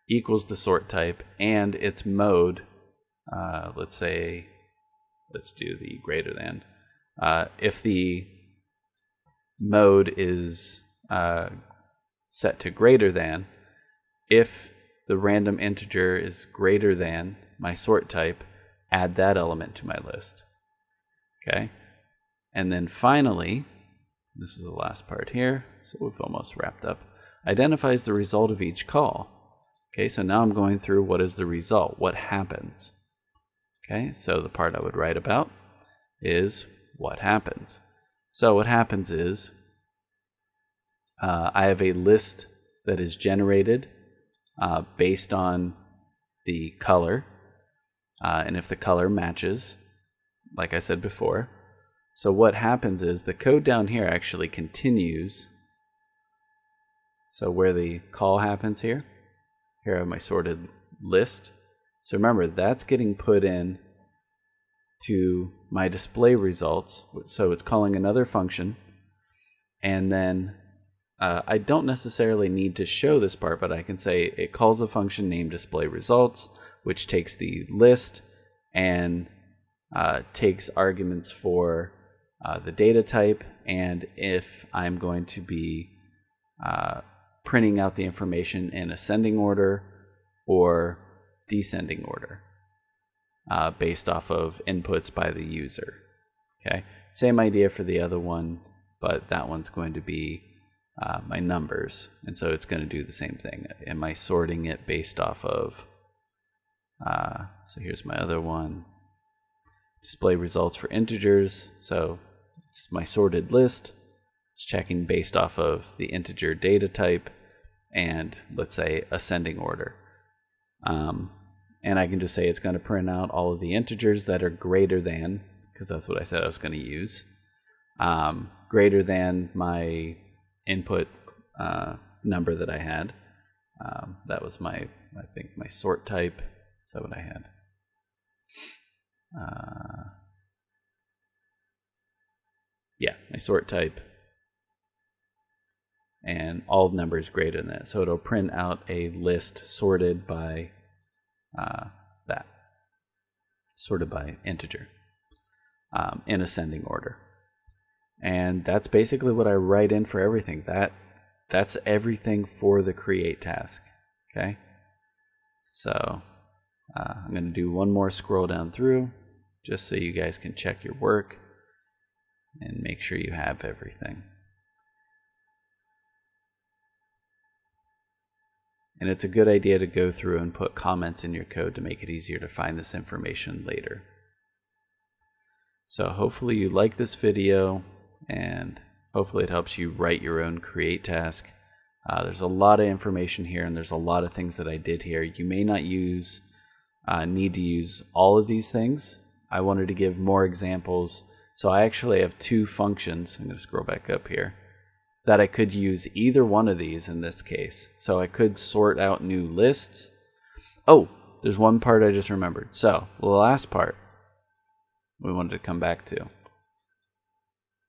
equals the sort type and its mode, let's do the greater than. If the mode is set to greater than, if the random integer is greater than my sort type, add that element to my list. Okay? And then finally, this is the last part here, so we've almost wrapped up, identifies the result of each call. Okay, so now I'm going through what is the result, what happens. Okay, so the part I would write about is what happens. So what happens is I have a list that is generated based on the color, and if the color matches, like I said before. So what happens is the code down here actually continues. So where the call happens here I have my sorted list. So remember, that's getting put in to my display results. So it's calling another function. And then I don't necessarily need to show this part, but I can say it calls a function named display results, which takes the list and takes arguments for the data type, and if I'm going to be printing out the information in ascending order or descending order based off of inputs by the user. Okay, same idea for the other one, but that one's going to be my numbers, and so it's going to do the same thing. Am I sorting it based off of, so here's my other one, display results for integers, so it's my sorted list. It's checking based off of the integer data type and, let's say, ascending order. And I can just say it's going to print out all of the integers that are greater than, because that's what I said I was going to use, greater than my input number that I had. That was I think my sort type. Is that what I had? Yeah, my sort type. And all numbers greater than that. So it'll print out a list sorted by that. sorted by integer in ascending order. And that's basically what I write in for everything. That's everything for the create task. Okay, so I'm going to do one more scroll down through just so you guys can check your work and make sure you have everything. And it's a good idea to go through and put comments in your code to make it easier to find this information later. So hopefully you like this video, and hopefully it helps you write your own create task. There's a lot of information here, and there's a lot of things that I did here. You may not need to use all of these things. I wanted to give more examples. So I actually have two functions. I'm going to scroll back up here, that I could use either one of these in this case. So I could sort out new lists. Oh, there's one part I just remembered. So the last part we wanted to come back to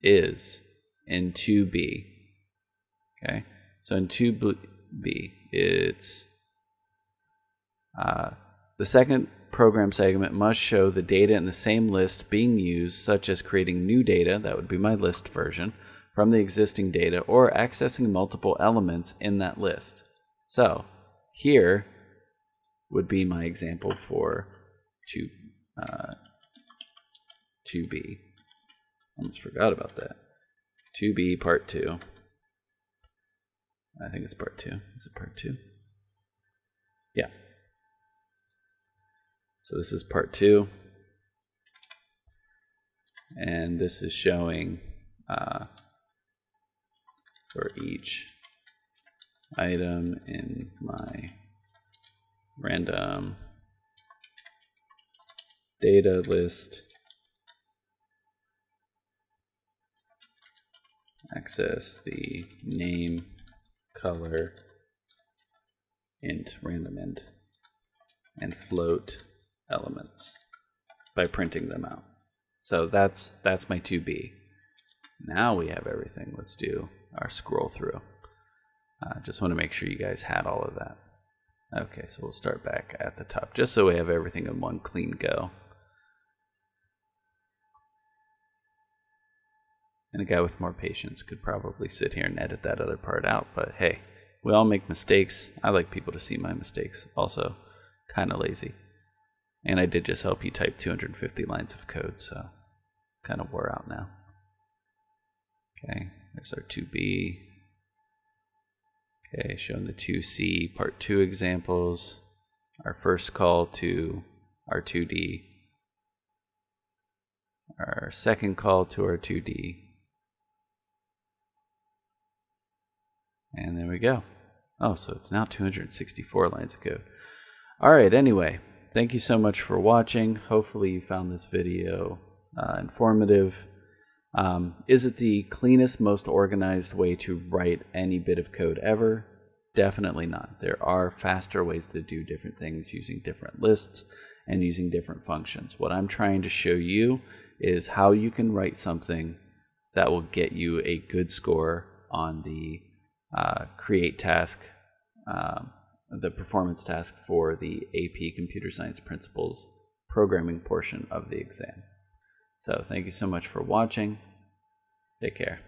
is in 2b. Okay, so in 2b, it's the second program segment must show the data in the same list being used, such as creating new data, that would be my list version, from the existing data, or accessing multiple elements in that list. So here would be my example for 2b. Almost forgot about that. 2b part 2. I think it's part 2. Is it part 2? Yeah. So this is part 2. And this is showing for each item in my random data list, access the name, color, int, random int, and float elements by printing them out. So that's my 2b. Now we have everything. Let's do our scroll through. Just want to make sure you guys had all of that. Okay, so we'll start back at the top, just so we have everything in one clean go. And a guy with more patience could probably sit here and edit that other part out, but hey, we all make mistakes. I like people to see my mistakes. Also, kind of lazy. And I did just help you type 250 lines of code, so kind of wore out now. Okay, there's our 2b. Okay, showing the 2c part 2 examples. Our first call to our 2d. Our second call to our 2d. And there we go. Oh, so it's now 264 lines of code. All right, anyway, thank you so much for watching. Hopefully you found this video informative. Is it the cleanest, most organized way to write any bit of code ever? Definitely not. There are faster ways to do different things using different lists and using different functions. What I'm trying to show you is how you can write something that will get you a good score on the create task, the performance task for the AP Computer Science Principles programming portion of the exam. So thank you so much for watching. Take care.